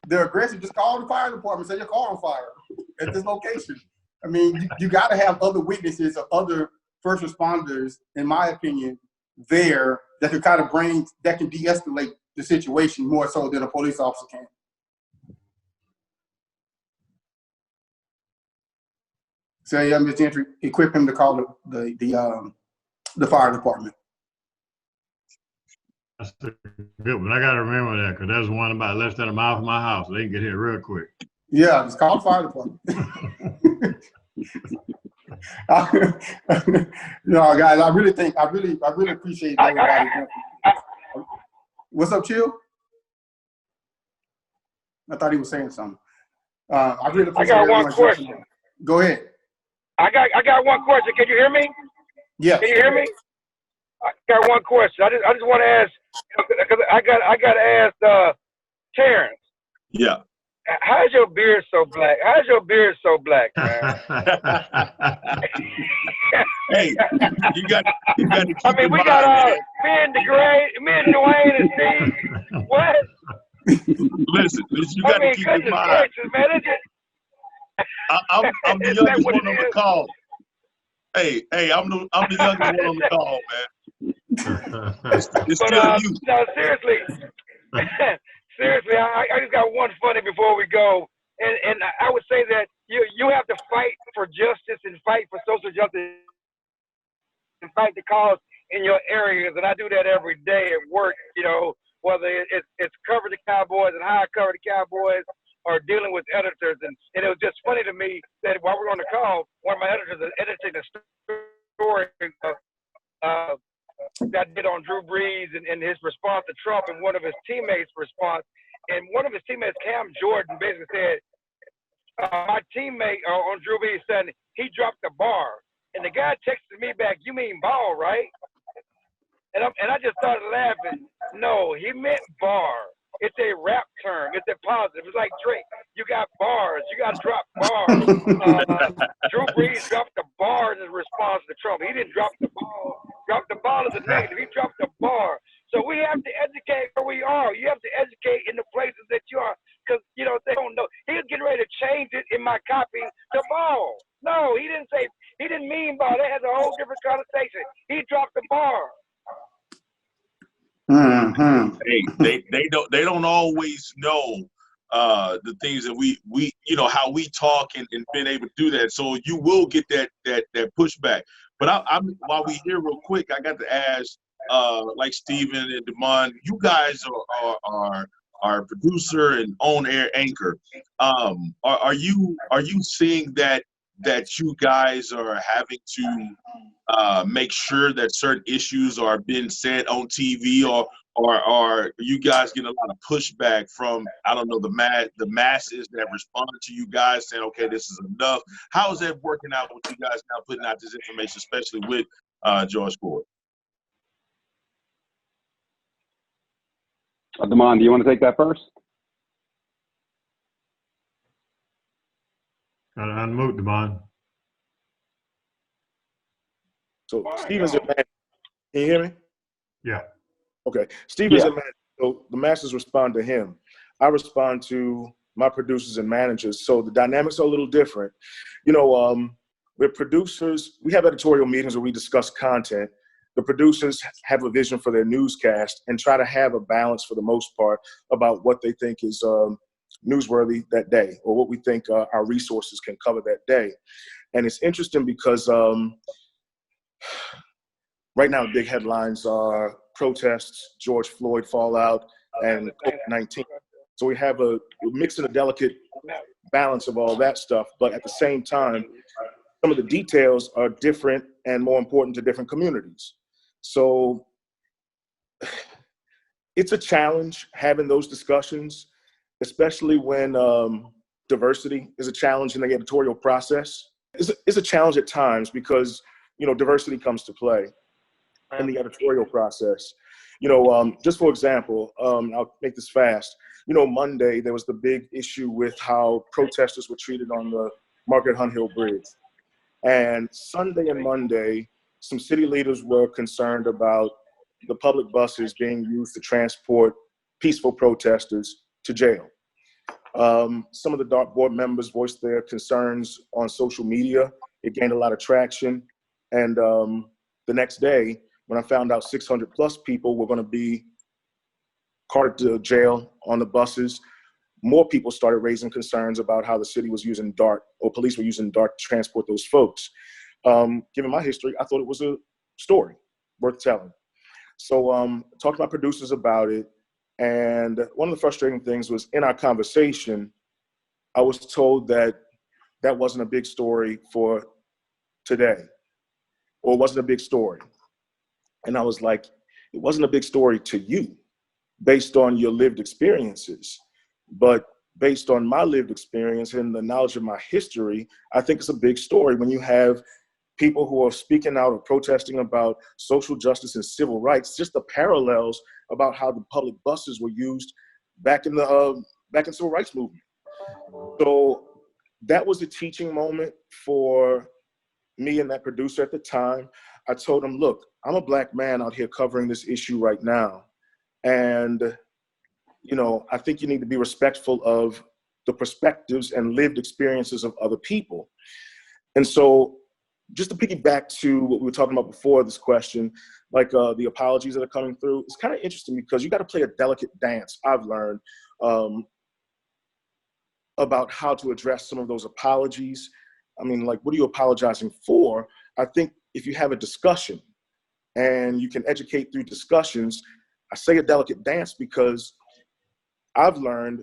they're aggressive, just call the fire department. Say your car on fire at this location. I mean, you got to have other witnesses or other first responders, in my opinion, there that can kind of that can de-escalate the situation more so than a police officer can. So yeah, Mr. Gentry, equip him to call the fire department. That's a good one. I got to remember that because there's one about less than a mile from my house. They can get here real quick. Yeah, just call the fire department. No, guys, I really appreciate everybody. What's up, Chill? I thought he was saying something. I really appreciate I got one question. Go ahead. I got one question. Can you hear me? Yes. Can you hear me? I got one question. I just want to ask, because I got to ask Terance. Yeah. How's your beard so black? How's your beard so black, man? Hey, you got to keep I mean, we got me and Dwain and Steve. What? Listen, you got to keep in mind. Man, I'm the youngest one on the call. Hey, I'm the youngest one on the call, man. It's still you. No, seriously. Seriously, I just got one funny before we go, and I would say that you have to fight for justice and fight for social justice and fight the cause in your areas, and I do that every day at work. You know, whether it's cover the Cowboys and how I cover the Cowboys, or dealing with editors, and it was just funny to me that while we were on the call, one of my editors is editing a story that I did on Drew Brees and his response to Trump, and one of his teammates' response. And one of his teammates, Cam Jordan, basically said, my teammate on Drew Brees said he dropped the bar. And the guy texted me back, you mean ball, right? And I just started laughing. No, he meant bar. It's a rap term. It's a positive. It's like Drake. You got bars. You got to drop bars. Drew Brees dropped the bar in response to Trump. He didn't drop the ball. Drop the ball is a negative. He dropped the bar. So we have to educate where we are. You have to educate in the places that you are, because, you know, they don't know. He was getting ready to change it in my copy to ball. No, he didn't mean ball. That has a whole different connotation. He dropped the bar. Mm-hmm. Hey, they don't always know the things that we you know, how we talk and being able to do that. So you will get that pushback. But I'm while we here real quick, I got to ask like Steven and Damon, you guys are producer and on air anchor. Are you seeing that you guys are having to make sure that certain issues are being said on TV, or are you guys getting a lot of pushback from, I don't know, the masses that respond to you guys saying, okay, this is enough? How is that working out with you guys now putting out this information, especially with George Floyd? Damon, do you want to take that first? Gotta unmute, Damon. So Steven's a man. Can you hear me? Yeah. Okay. Steven's a man. So the masters respond to him. I respond to my producers and managers. So the dynamics are a little different. You know, we're producers. We have editorial meetings where we discuss content. The producers have a vision for their newscast and try to have a balance for the most part about what they think is newsworthy that day, or what we think our resources can cover that day. And it's interesting because right now, big headlines are protests, George Floyd fallout, and COVID-19. So we have a mix and a delicate balance of all that stuff. But at the same time, some of the details are different and more important to different communities. So it's a challenge having those discussions, especially when diversity is a challenge in the editorial process. It's a challenge at times because, you know, diversity comes to play. in the editorial process. Just for example, I'll make this fast. Monday, there was the big issue with how protesters were treated on the Margaret Hunt Hill Bridge. And Sunday and Monday, some city leaders were concerned about the public buses being used to transport peaceful protesters to jail. Some of the DART board members voiced their concerns on social media. It gained a lot of traction. And the next day, when I found out 600 plus people were going to be carted to jail on the buses, more people started raising concerns about how the city was using DART, or police were using DART to transport those folks. Given my history, I thought it was a story worth telling. So talked to my producers about it. And one of the frustrating things was, in our conversation, I was told that that wasn't a big story for today, or it wasn't a big story. And I was like, it wasn't a big story to you based on your lived experiences, but based on my lived experience and the knowledge of my history, I think it's a big story when you have people who are speaking out or protesting about social justice and civil rights, just the parallels about how the public buses were used back in the civil rights movement. So that was a teaching moment for me and that producer at the time. I told him, look, I'm a Black man out here covering this issue right now. And, I think you need to be respectful of the perspectives and lived experiences of other people. And so just to piggyback to what we were talking about before this question, like the apologies that are coming through, it's kind of interesting because you got to play a delicate dance, I've learned, about how to address some of those apologies. I mean, like, what are you apologizing for? I think if you have a discussion and you can educate through discussions, I say a delicate dance because I've learned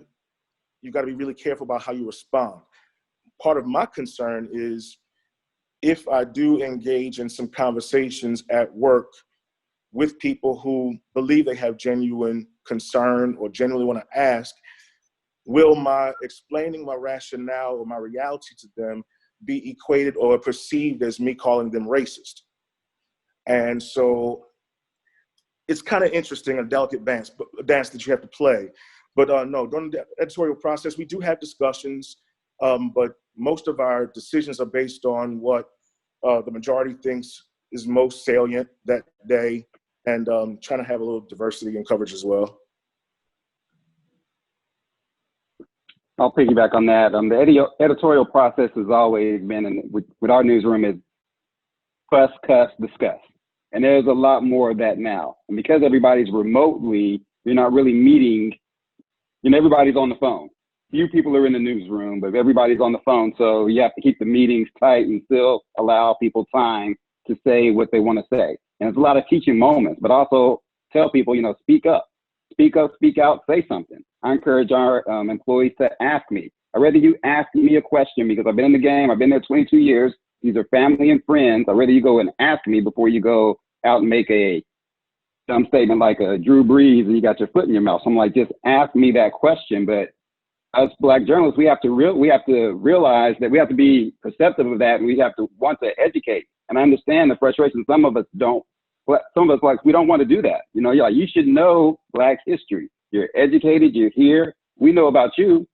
you got to be really careful about how you respond. Part of my concern is if I do engage in some conversations at work with people who believe they have genuine concern or genuinely want to ask, will my explaining my rationale or my reality to them be equated or perceived as me calling them racist? And so it's kind of interesting, a delicate dance that you have to play. But no, during the editorial process, we do have discussions, but most of our decisions are based on what the majority thinks is most salient that day, and trying to have a little diversity and coverage as well. I'll piggyback on that. The editorial process has always been, with our newsroom, is fuss, cuss, discuss. And there's a lot more of that now. And because everybody's remotely, you're not really meeting, everybody's on the phone. Few people are in the newsroom, but everybody's on the phone. So you have to keep the meetings tight and still allow people time to say what they want to say. And it's a lot of teaching moments, but also tell people, speak up, speak out, say something. I encourage our employees to ask me. I'd rather you ask me a question because I've been in the game. I've been there 22 years. These are family and friends. I'd rather you go and ask me before you go out and make some statement like a Drew Brees and you got your foot in your mouth. So I'm like, just ask me that question. But us Black journalists, we have to realize that we have to be perceptive of that, and we have to want to educate. And I understand the frustration. Some of us don't. Some of us, like, we don't want to do that. You're like, you should know Black history. You're educated. You're here. We know about you.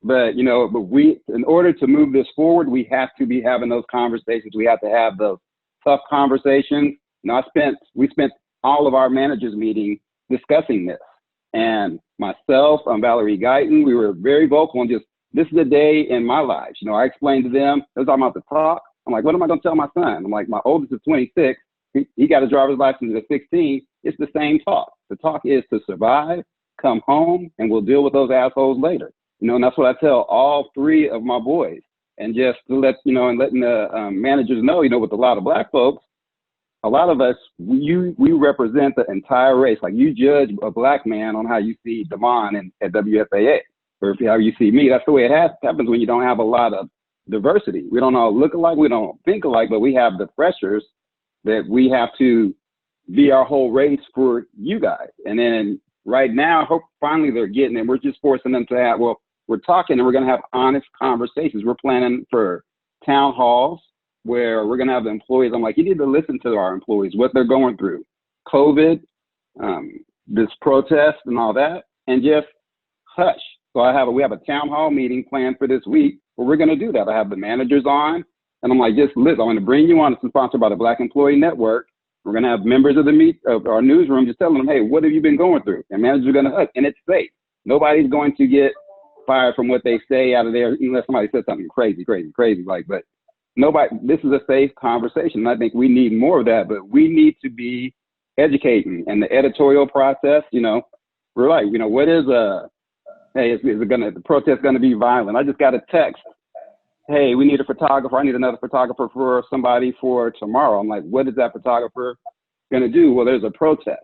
But we, in order to move this forward, we have to be having those conversations. We have to have those tough conversations. We spent all of our managers meeting discussing this. And myself, Valerie Guyton, we were very vocal on just, this is a day in my life. I explained to them, they were talking about the talk. I'm like, what am I going to tell my son? I'm like, my oldest is 26. He got his driver's license at 16. It's the same talk. The talk is to survive, come home, and we'll deal with those assholes later. And that's what I tell all three of my boys. And just to let, and letting the managers know, with a lot of Black folks, a lot of us, we represent the entire race. Like, you judge a Black man on how you see Damon at WFAA, or how you see me. That's the way it happens when you don't have a lot of diversity. We don't all look alike, we don't think alike, but we have the pressures that we have to be our whole race for you guys. And then right now, I hope finally they're getting it. We're just forcing them to have, we're talking and we're going to have honest conversations. We're planning for town halls where we're going to have the employees. I'm like, you need to listen to our employees, what they're going through. COVID, this protest and all that, and just hush. So we have a town hall meeting planned for this week where we're going to do that. I have the managers on, and I'm like, just listen, I'm going to bring you on. It's sponsored by the Black Employee Network. We're going to have members of our newsroom just telling them, hey, what have you been going through? And managers are going to hush, and it's safe. Nobody's going to get fired from what they say out of there unless somebody says something crazy, like, but nobody, this is a safe conversation. And I think we need more of that, but we need to be educating. And the editorial process, we're like, what is hey, is the protest gonna be violent? I just got a text, hey, we need a photographer. I need another photographer for somebody for tomorrow. I'm like, what is that photographer gonna do? Well, there's a protest.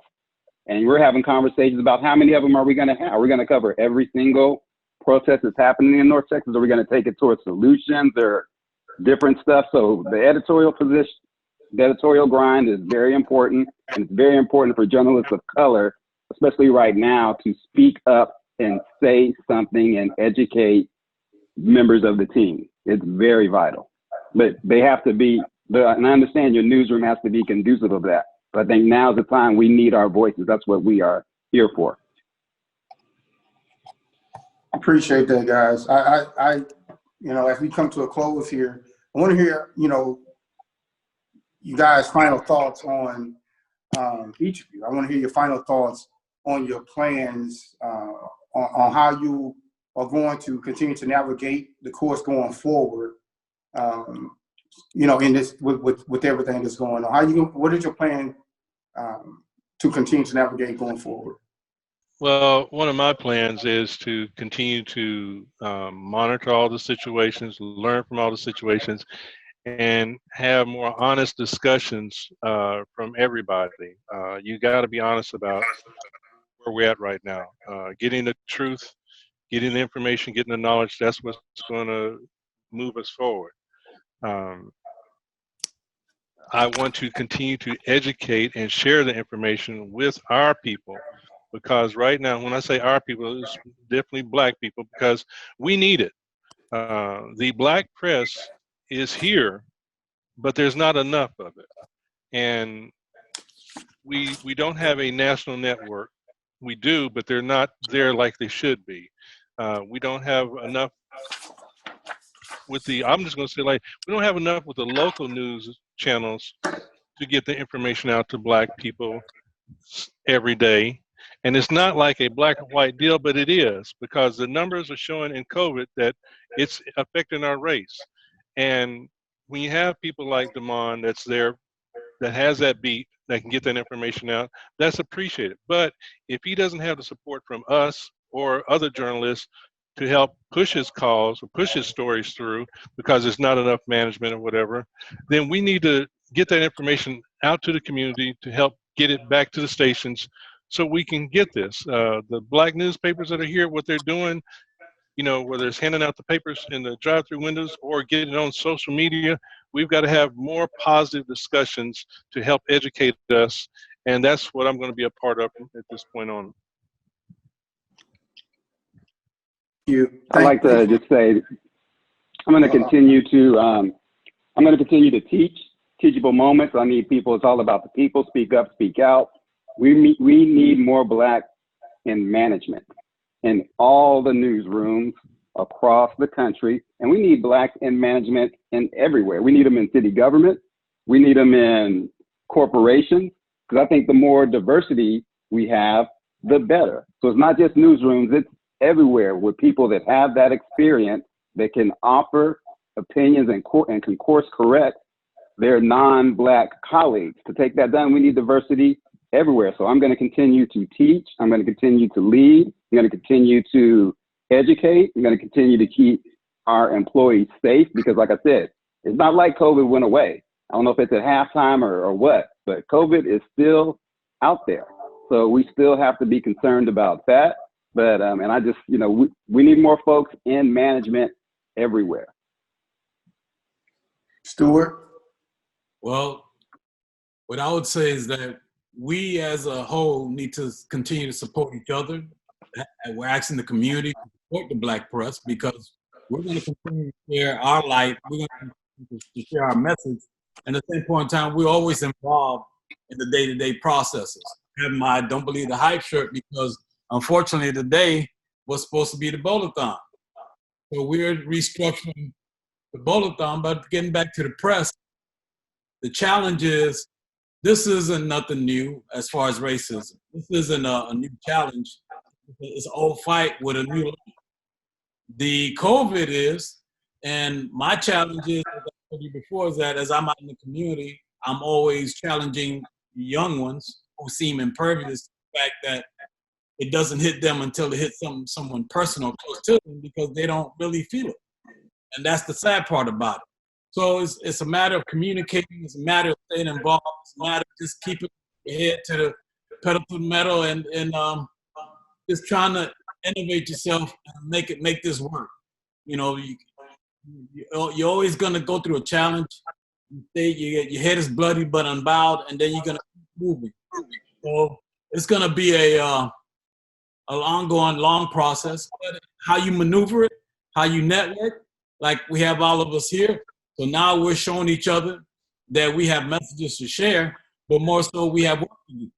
And we're having conversations about how many of them are we gonna have? Are we gonna cover every single protest that's happening in North Texas? Are we gonna take it towards solutions or different stuff? So the editorial position, the editorial grind is very important, and it's very important for journalists of color, especially right now, to speak up and say something and educate members of the team. It's very vital, but they have to be, and I understand your newsroom has to be conducive of that, but I think now's the time we need our voices. That's what we are here for. Appreciate that, guys. I as we come to a close here, I want to hear, you guys' final thoughts on each of you. I want to hear your final thoughts on your plans, on how you are going to continue to navigate the course going forward. In this with everything that's going on. What is your plan to continue to navigate going forward? Well, one of my plans is to continue to monitor all the situations, learn from all the situations, and have more honest discussions from everybody. You got to be honest about where we're at right now. Getting the truth, getting the information, getting the knowledge, that's what's going to move us forward. I want to continue to educate and share the information with our people, because right now, when I say our people, it's definitely Black people, because we need it. The Black press is here, but there's not enough of it. And we don't have a national network. We do, but they're not there like they should be. We don't have enough with I'm just going to say, like, we don't have enough with the local news channels to get the information out to Black people every day. And it's not like a black and white deal, but it is, because the numbers are showing in COVID that it's affecting our race. And when you have people like Damon that's there, that has that beat, that can get that information out, that's appreciated. But if he doesn't have the support from us or other journalists to help push his cause or push his stories through, because there's not enough management or whatever, then we need to get that information out to the community to help get it back to the stations so we can get this. The Black newspapers that are here, what they're doing, whether it's handing out the papers in the drive-through windows or getting it on social media, we've got to have more positive discussions to help educate us. And that's what I'm going to be a part of at this point on. I'd like to just say, I'm going to continue to teach teachable moments. I need people. It's all about the people. Speak up, speak out. We need more Black in management in all the newsrooms across the country, and we need Black in management in everywhere. We need them in city government. We need them in corporations, because I think the more diversity we have, the better. So it's not just newsrooms, it's everywhere with people that have that experience that can offer opinions and can course correct their non-Black colleagues. To take that down, we need diversity everywhere. So I'm going to continue to teach. I'm going to continue to lead. I'm going to continue to educate. I'm going to continue to keep our employees safe, because like I said, it's not like COVID went away. I don't know if it's at halftime or what, but COVID is still out there. So we still have to be concerned about that. But, and I just, we need more folks in management everywhere. Stewart? Well, what I would say is that we as a whole need to continue to support each other. We're asking the community to support the Black press, because we're going to continue to share our light. We're going to continue to share our message. And at the same point in time, we're always involved in the day-to-day processes. I have my Don't Believe the Hype shirt because unfortunately today was supposed to be the bowl-a-thon. So we're restructuring the bowl-a-thon, but getting back to the press, the challenge is this isn't nothing new as far as racism. This isn't a new challenge. It's an old fight with a new life. The COVID is, and my challenge is, as I told you before, is that as I'm out in the community, I'm always challenging the young ones who seem impervious to the fact that it doesn't hit them until it hits someone personal close to them because they don't really feel it. And that's the sad part about it. So it's a matter of communicating. It's a matter of staying involved. It's a matter of just keeping your head to the pedal to the metal and just trying to innovate yourself and make this work. You know, you're always gonna go through a challenge. Your head is bloody but unbowed, and then you're gonna keep moving. So it's gonna be an ongoing, long process. But how you maneuver it, how you network, like we have all of us here. So now we're showing each other that we have messages to share, but more so we have work to do.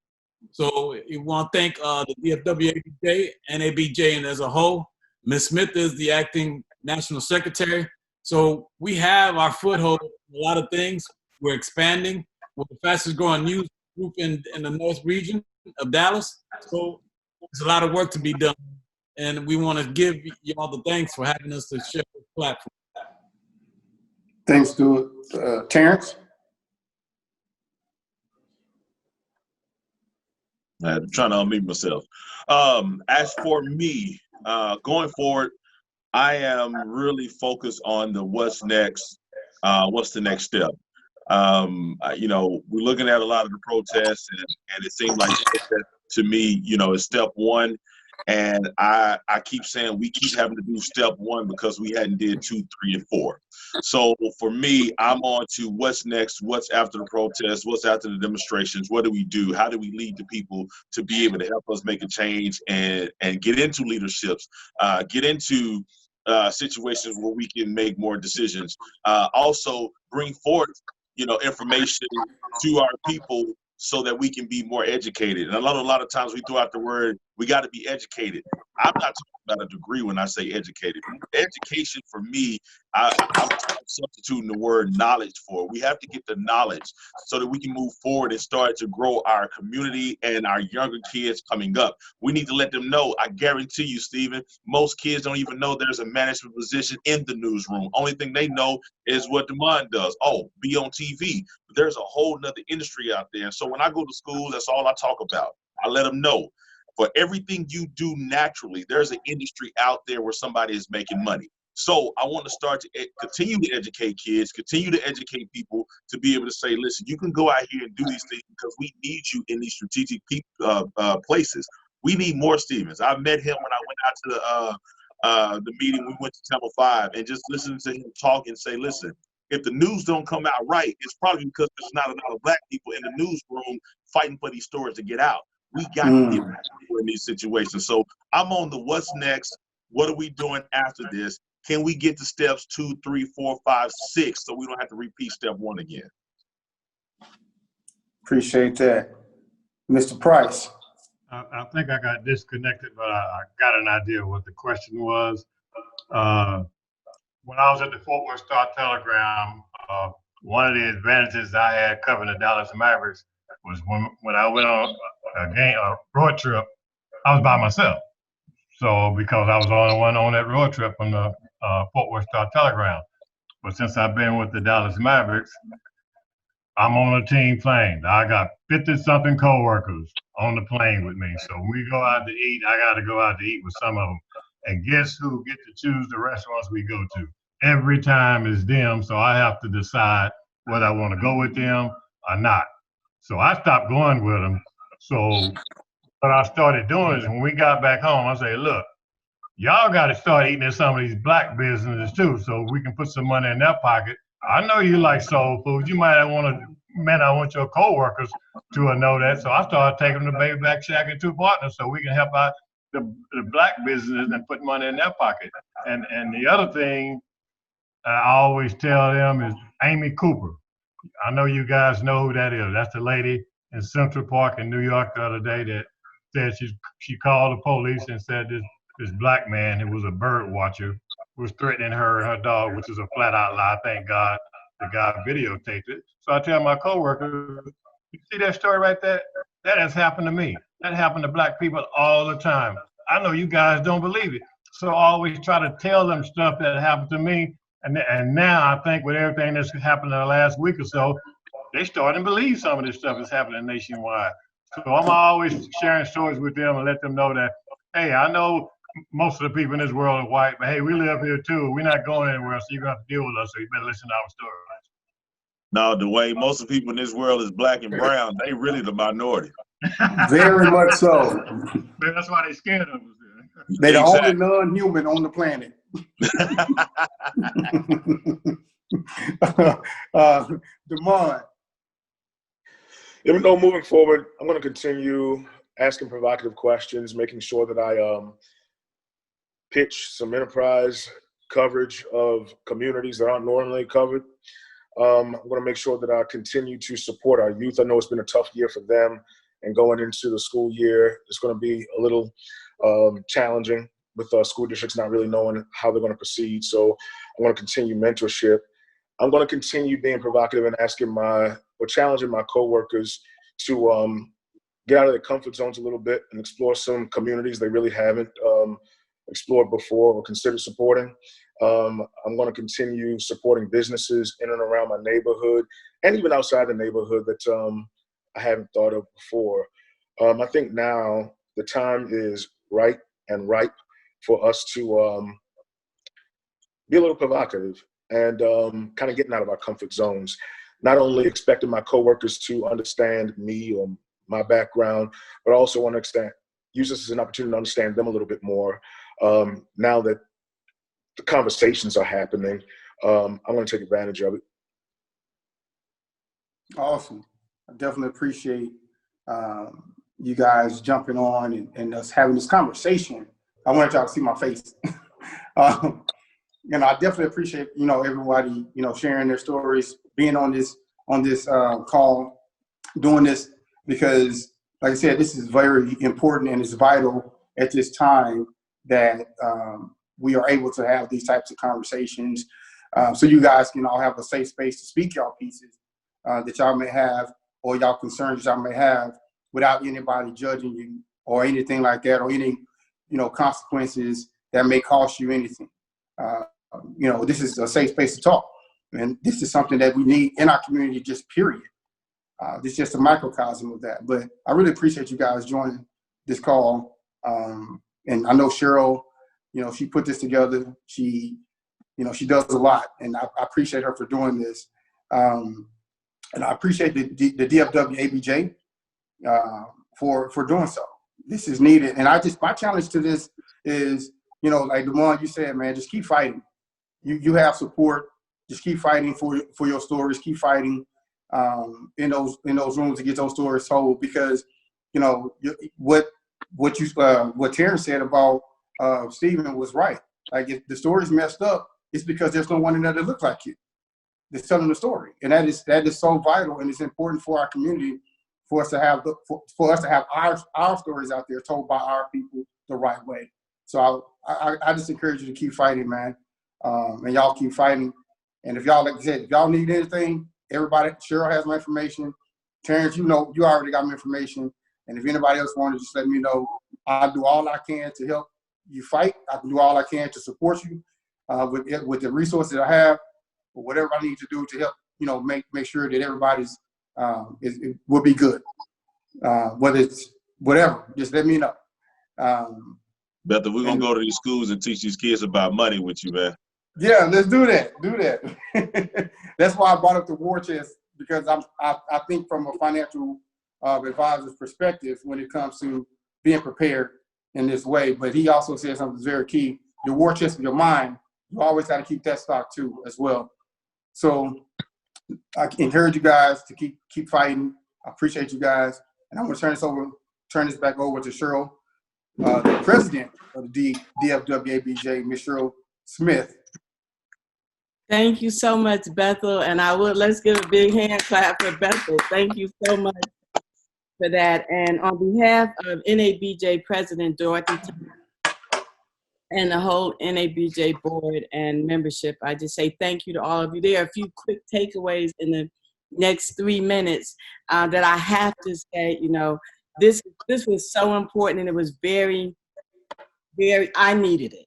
So we want to thank the DFWABJ, NABJ, and as a whole. Ms. Smith is the acting national secretary. So we have our foothold in a lot of things. We're expanding. We're the fastest growing news group in the North region of Dallas. So there's a lot of work to be done. And we want to give you all the thanks for having us to share this platform. Thanks, Stewart. Terance? I'm trying to unmute myself. As for me, going forward, I am really focused on the what's next, what's the next step. You know, we're looking at a lot of the protests, and it seems like to me, you know, is step one. And I keep saying we keep having to do step one because we hadn't did 2, 3, and 4. So for me, I'm on to what's next, what's after the protests, what's after the demonstrations, what do we do? How do we lead the people to be able to help us make a change and get into leaderships, get into situations where we can make more decisions. Also bring forth, you know, information to our people so that we can be more educated. And a lot of times we throw out the word, we got to be educated. I'm not talking about a degree when I say educated. Education for me, I'm substituting the word knowledge for. We have to get the knowledge so that we can move forward and start to grow our community and our younger kids coming up. We need to let them know. I guarantee you, Stephen, most kids don't even know there's a management position in the newsroom. Only thing they know is what Demond does. Oh, be on TV. But there's a whole nother industry out there. So when I go to school, that's all I talk about. I let them know. For everything you do naturally, there's an industry out there where somebody is making money. So I want to start to continue to educate kids, continue to educate people to be able to say, listen, you can go out here and do these things because we need you in these strategic places. We need more Stevens. I met him when I went out to the meeting. We went to Temple 5 and just listening to him talk and say, listen, if the news don't come out right, it's probably because there's not enough black people in the newsroom fighting for these stories to get out. We got to get back in these situations. So I'm on the what's next. What are we doing after this? Can we get to steps 2, 3, 4, 5, 6 so we don't have to repeat step 1 again? Appreciate that. Mr. Price. I think I got disconnected, but I got an idea of what the question was. When I was at the Fort Worth Star-Telegram, one of the advantages I had covering the Dallas Mavericks was when I went on a road trip, I was by myself. So because I was the only one on that road trip on the Fort Worth Star-Telegram. But since I've been with the Dallas Mavericks, I'm on a team plane. I got 50-something coworkers on the plane with me. So when we go out to eat, I got to go out to eat with some of them. And guess who get to choose the restaurants we go to? Every time is them, so I have to decide whether I want to go with them or not. So I stopped going with them. So what I started doing is when we got back home, I say, look, y'all got to start eating at some of these black businesses too, so we can put some money in their pocket. I know you like soul food. You might want your coworkers to know that. So I started taking them to Baby Back Shack and 2 Partners so we can help out the black businesses and put money in their pocket. And the other thing I always tell them is Amy Cooper. I know you guys know who that is. That's the lady in Central Park in New York the other day that said she called the police and said this black man who was a bird watcher was threatening her and her dog, which is a flat out lie. Thank God the guy videotaped it. So I tell my coworkers, you see that story right there? That has happened to me. That happened to black people all the time. I know you guys don't believe it. So I always try to tell them stuff that happened to me. And now I think with everything that's happened in the last week or so, they starting to believe some of this stuff is happening nationwide. So I'm always sharing stories with them and let them know that, hey, I know most of the people in this world are white, but hey, we live here too. We're not going anywhere, so you're going to have to deal with us. So you better listen to our stories. No, Dwain, most of the people in this world is black and brown. They really the minority. Very much so. That's why they're scared of us. They're the Exactly. only non-human on the planet. Demond. Even though moving forward, I'm going to continue asking provocative questions, making sure that I pitch some enterprise coverage of communities that aren't normally covered. I'm going to make sure that I continue to support our youth. I know it's been a tough year for them, and going into the school year, it's going to be a little challenging with school districts not really knowing how they're going to proceed. So I'm going to continue mentorship. I'm going to continue being provocative and challenging my coworkers to get out of their comfort zones a little bit and explore some communities they really haven't explored before or considered supporting. I'm going to continue supporting businesses in and around my neighborhood and even outside the neighborhood that I haven't thought of before. I think now the time is right and ripe for us to be a little provocative and kind of getting out of our comfort zones. Not only expecting my coworkers to understand me or my background, but also want to use this as an opportunity to understand them a little bit more. Now that the conversations are happening, I'm going to take advantage of it. Awesome. I definitely appreciate you guys jumping on and us having this conversation. I wanted y'all to see my face. I definitely appreciate, everybody, sharing their stories, being on this call, doing this, because like I said, this is very important and it's vital at this time that we are able to have these types of conversations. So you guys can all have a safe space to speak y'all pieces that y'all may have, or y'all concerns that y'all may have, without anybody judging you or anything like that, or any, consequences that may cost you anything. This is a safe space to talk. And this is something that we need in our community, just period. This is just a microcosm of that. But I really appreciate you guys joining this call. And I know Cheryl, she put this together. She does a lot. And I appreciate her for doing this. And I appreciate the DFWABJ for doing so. This is needed. And my challenge to this is, like Demond, you said, man, just keep fighting. You have support. Just keep fighting for your stories. Keep fighting in those rooms to get those stories told, because what Terance said about Stephen was right. Like, if the story's messed up, it's because there's no one in there that looks like you that's telling the story, and that is so vital, and it's important for our community for us to have our stories out there told by our people the right way. So I just encourage you to keep fighting, man, and y'all keep fighting. And if y'all, like I said, if y'all need anything, everybody, Cheryl has my information. Terance, you already got my information. And if anybody else wanted, just let me know. I'll do all I can to help you fight. I can do all I can to support you with the resources I have, or whatever I need to do to help, make sure that everybody's it will be good. Whether it's whatever, just let me know. Bethel, we're gonna go to these schools and teach these kids about money with you, man. Yeah, let's do that. That's why I brought up the war chest, because I think from a financial advisor's perspective when it comes to being prepared in this way. But he also said something that's very key. The war chest of your mind, you always got to keep that stock too as well. So I encourage you guys to keep fighting. I appreciate you guys. And I'm going to turn this back over to Cheryl, the president of the DFWABJ, Ms. Cheryl Smith. Thank you so much, Bethel. And let's give a big hand clap for Bethel. Thank you so much for that. And on behalf of NABJ President Dorothy and the whole NABJ board and membership, I just say thank you to all of you. There are a few quick takeaways in the next 3 minutes that I have to say. You know, this was so important, and it was very, I needed it.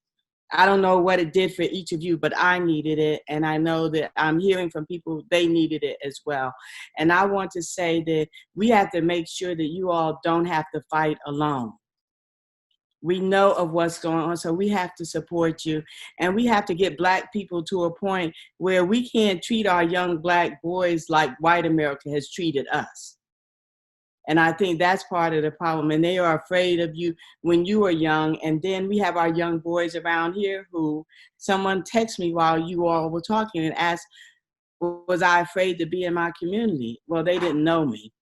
I don't know what it did for each of you, but I needed it. And I know that I'm hearing from people, they needed it as well. And I want to say that we have to make sure that you all don't have to fight alone. We know of what's going on, so we have to support you. And we have to get Black people to a point where we can't treat our young Black boys like white America has treated us. And I think that's part of the problem. And they are afraid of you when you were young. And then we have our young boys around here who someone texted me while you all were talking and asked, was I afraid to be in my community? Well, they didn't know me,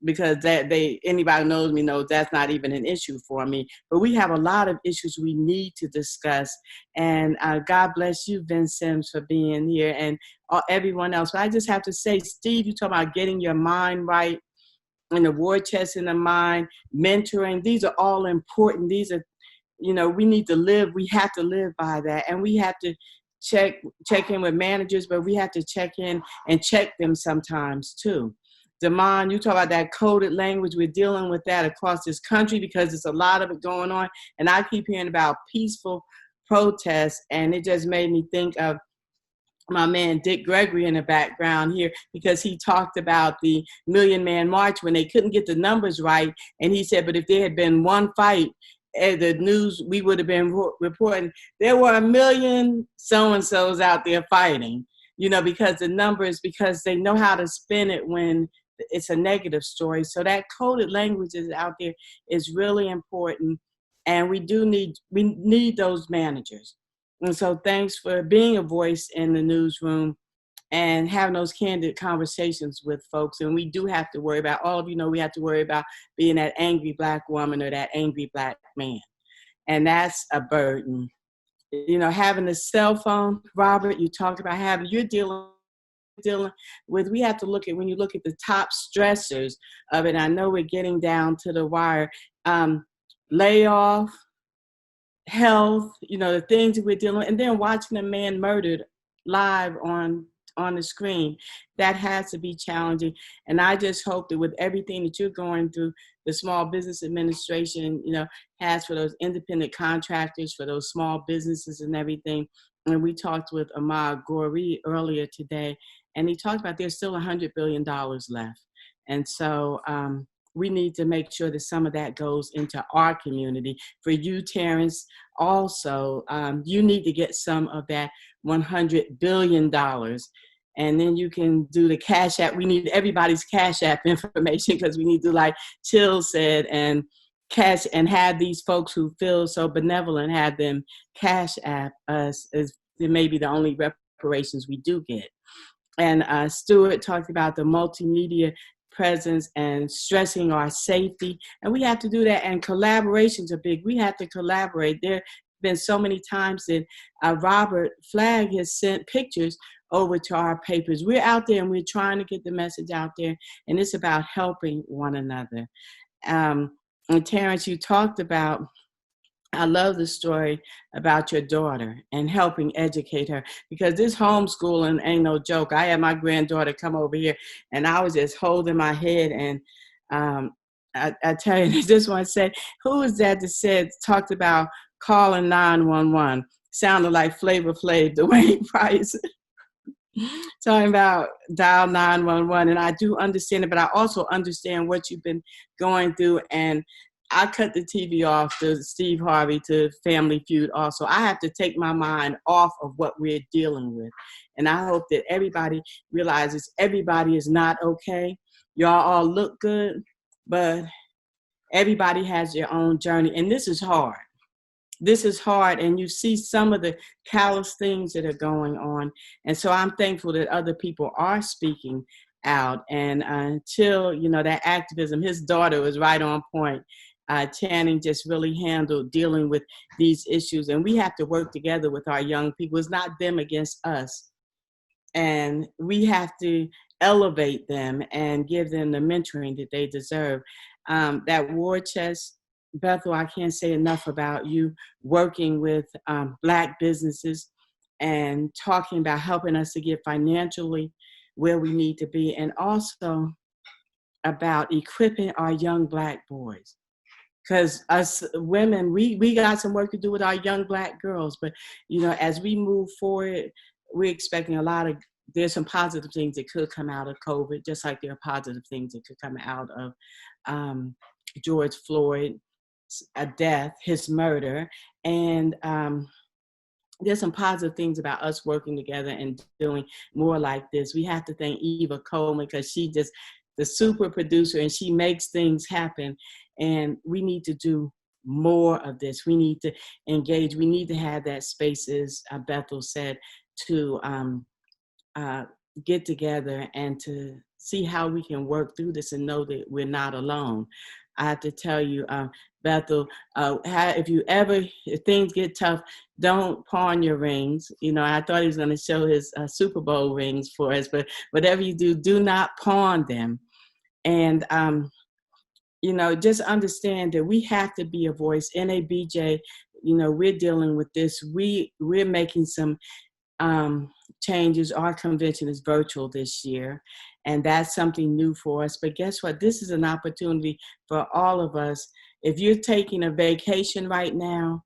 because anybody knows me knows that's not even an issue for me. But we have a lot of issues we need to discuss. And God bless you, Vince Sims, for being here, and everyone else. But I just have to say, Steve, you talk about getting your mind right, and the war chest in the mind, mentoring, these are all important. These are, you know, we need to live, we have to live by that. And we have to check in with managers, but we have to check in and check them sometimes too. Damon, you talk about that coded language. We're dealing with that across this country because there's a lot of it going on. And I keep hearing about peaceful protests, and it just made me think of my man Dick Gregory in the background here, because he talked about the Million Man March when they couldn't get the numbers right. And he said, but if there had been one fight, the news, we would have been reporting there were 1 million so-and-sos out there fighting, you know, because the numbers, because they know how to spin it when it's a negative story. So that coded language is out there is really important. And we need those managers. And so thanks for being a voice in the newsroom and having those candid conversations with folks. And we do have to worry about, all of you know, we have to worry about being that angry Black woman or that angry Black man. And that's a burden. You know, having a cell phone, Robert, you talked about having, you're dealing with, we have to look at, when you look at the top stressors of it, I know we're getting down to the wire, layoff, health, you know, the things that we're dealing with, and then watching a man murdered live on the screen, that has to be challenging. And I just hope that with everything that you're going through, the Small Business Administration, you know, has for those independent contractors, for those small businesses and everything. And we talked with Ahmad Gori earlier today, and he talked about there's still $100 billion left. And so we need to make sure that some of that goes into our community. For you, Terance, also, you need to get some of that $100 billion. And then you can do the Cash App. We need everybody's Cash App information, because we need to, like Chill said, and cash, and have these folks who feel so benevolent, have them Cash App us, as it may be the only reparations we do get. And Stewart talked about the multimedia presence and stressing our safety. And we have to do that. And collaborations are big. We have to collaborate. There have been so many times that Robert Flagg has sent pictures over to our papers. We're out there and we're trying to get the message out there. And it's about helping one another. And Terance, you talked about, I love the story about your daughter and helping educate her, because this homeschooling ain't no joke. I had my granddaughter come over here and I was just holding my head, and I tell you, I just want to say, who was that talked about calling 911? Sounded like Flavor Flav, Dwain Price, talking about dial 911. And I do understand it, but I also understand what you've been going through. And I cut the TV off to Steve Harvey, to Family Feud also. I have to take my mind off of what we're dealing with. And I hope that everybody realizes everybody is not okay. Y'all all look good, but everybody has their own journey. And this is hard. This is hard. And you see some of the callous things that are going on. And so I'm thankful that other people are speaking out. And until, you know, that activism, his daughter was right on point. Channing just really handled dealing with these issues. And we have to work together with our young people. It's not them against us. And we have to elevate them and give them the mentoring that they deserve. that war chest, Bethel, I can't say enough about you working with Black businesses and talking about helping us to get financially where we need to be, and also about equipping our young Black boys. Because us women, we got some work to do with our young Black girls. But, you know, as we move forward, we're expecting there's some positive things that could come out of COVID, just like there are positive things that could come out of George Floyd's death, his murder. And there's some positive things about us working together and doing more like this. We have to thank Eva Coleman, because she just the super producer, and she makes things happen. And we need to do more of this. We need to engage. We need to have that space, as Bethel said, to get together and to see how we can work through this and know that we're not alone. I have to tell you, Bethel, if things get tough, don't pawn your rings. You know, I thought he was going to show his Super Bowl rings for us, but whatever you do not pawn them. And, you know, just understand that we have to be a voice. NABJ, you know, we're dealing with this. We're making some changes. Our convention is virtual this year, and that's something new for us. But guess what? This is an opportunity for all of us. If you're taking a vacation right now,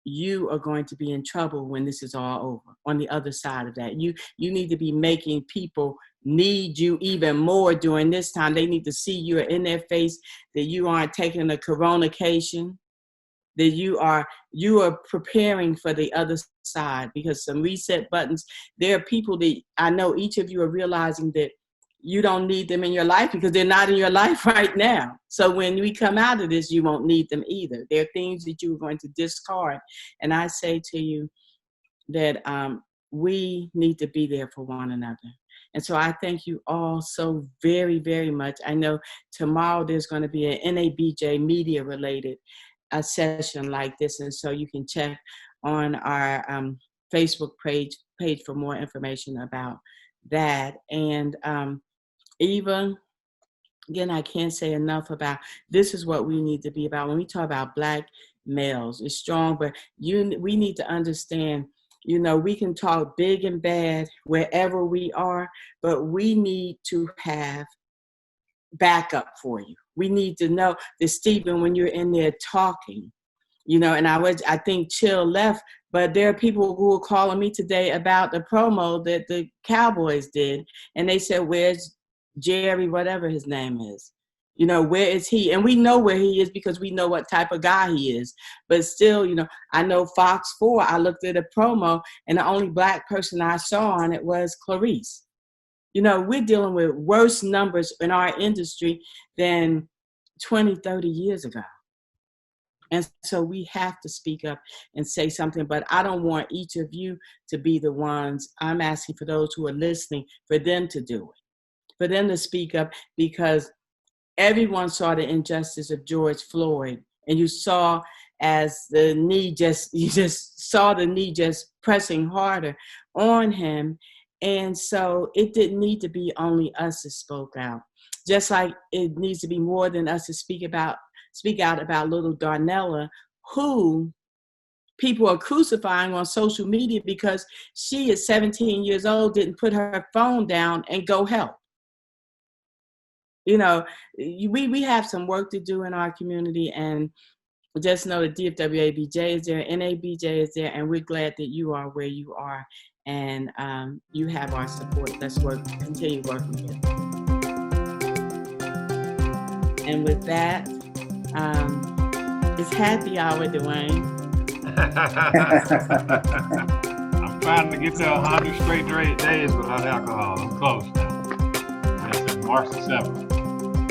you are going to be in trouble when this is all over. On the other side of that, you need to be making people need you even more during this time. They need to see you in their face, that you aren't taking a coronation, that you are preparing for the other side, because some reset buttons, there are people that I know each of you are realizing that you don't need them in your life because they're not in your life right now. So when we come out of this, you won't need them either. There are things that you're going to discard. And I say to you that we need to be there for one another. And so I thank you all so very, very much. I know tomorrow there's going to be an NABJ media related session like this. And so you can check on our Facebook page for more information about that. And Eva, again, I can't say enough about this is what we need to be about. When we talk about Black males, it's strong, but we need to understand, you know, we can talk big and bad wherever we are, but we need to have backup for you. We need to know that, Stephen, when you're in there talking, you know, and I think Chill left, but there are people who are calling me today about the promo that the Cowboys did. And they said, where's Jerry, whatever his name is? You know, where is he? And we know where he is because we know what type of guy he is. But still, you know, I know Fox 4, I looked at a promo and the only Black person I saw on it was Clarice. You know, we're dealing with worse numbers in our industry than 20, 30 years ago. And so we have to speak up and say something, but I don't want each of you to be the ones. I'm asking for those who are listening, for them to do it, for them to speak up, because everyone saw the injustice of George Floyd, and you saw as you just saw the knee just pressing harder on him. And so it didn't need to be only us that spoke out, just like it needs to be more than us to speak out about little Darnella, who people are crucifying on social media because she is 17 years old, didn't put her phone down and go help. You know, we have some work to do in our community, and just know that DFWABJ is there, NABJ is there, and we're glad that you are where you are, and you have our support. Let's continue working together. And with that, it's happy hour, Dwain. I'm trying to get to 100 straight days without alcohol. I'm close now. That's March the 7th.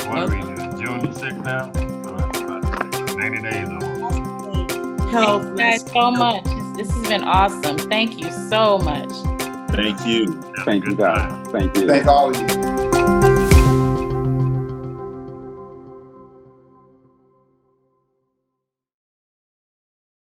What are we doing? June the 6th now? So that's about 90 days old. Health. Thank you guys so much. This has been awesome. Thank you so much. Thank you. Thank you, guys. Thank you. Thank all of you.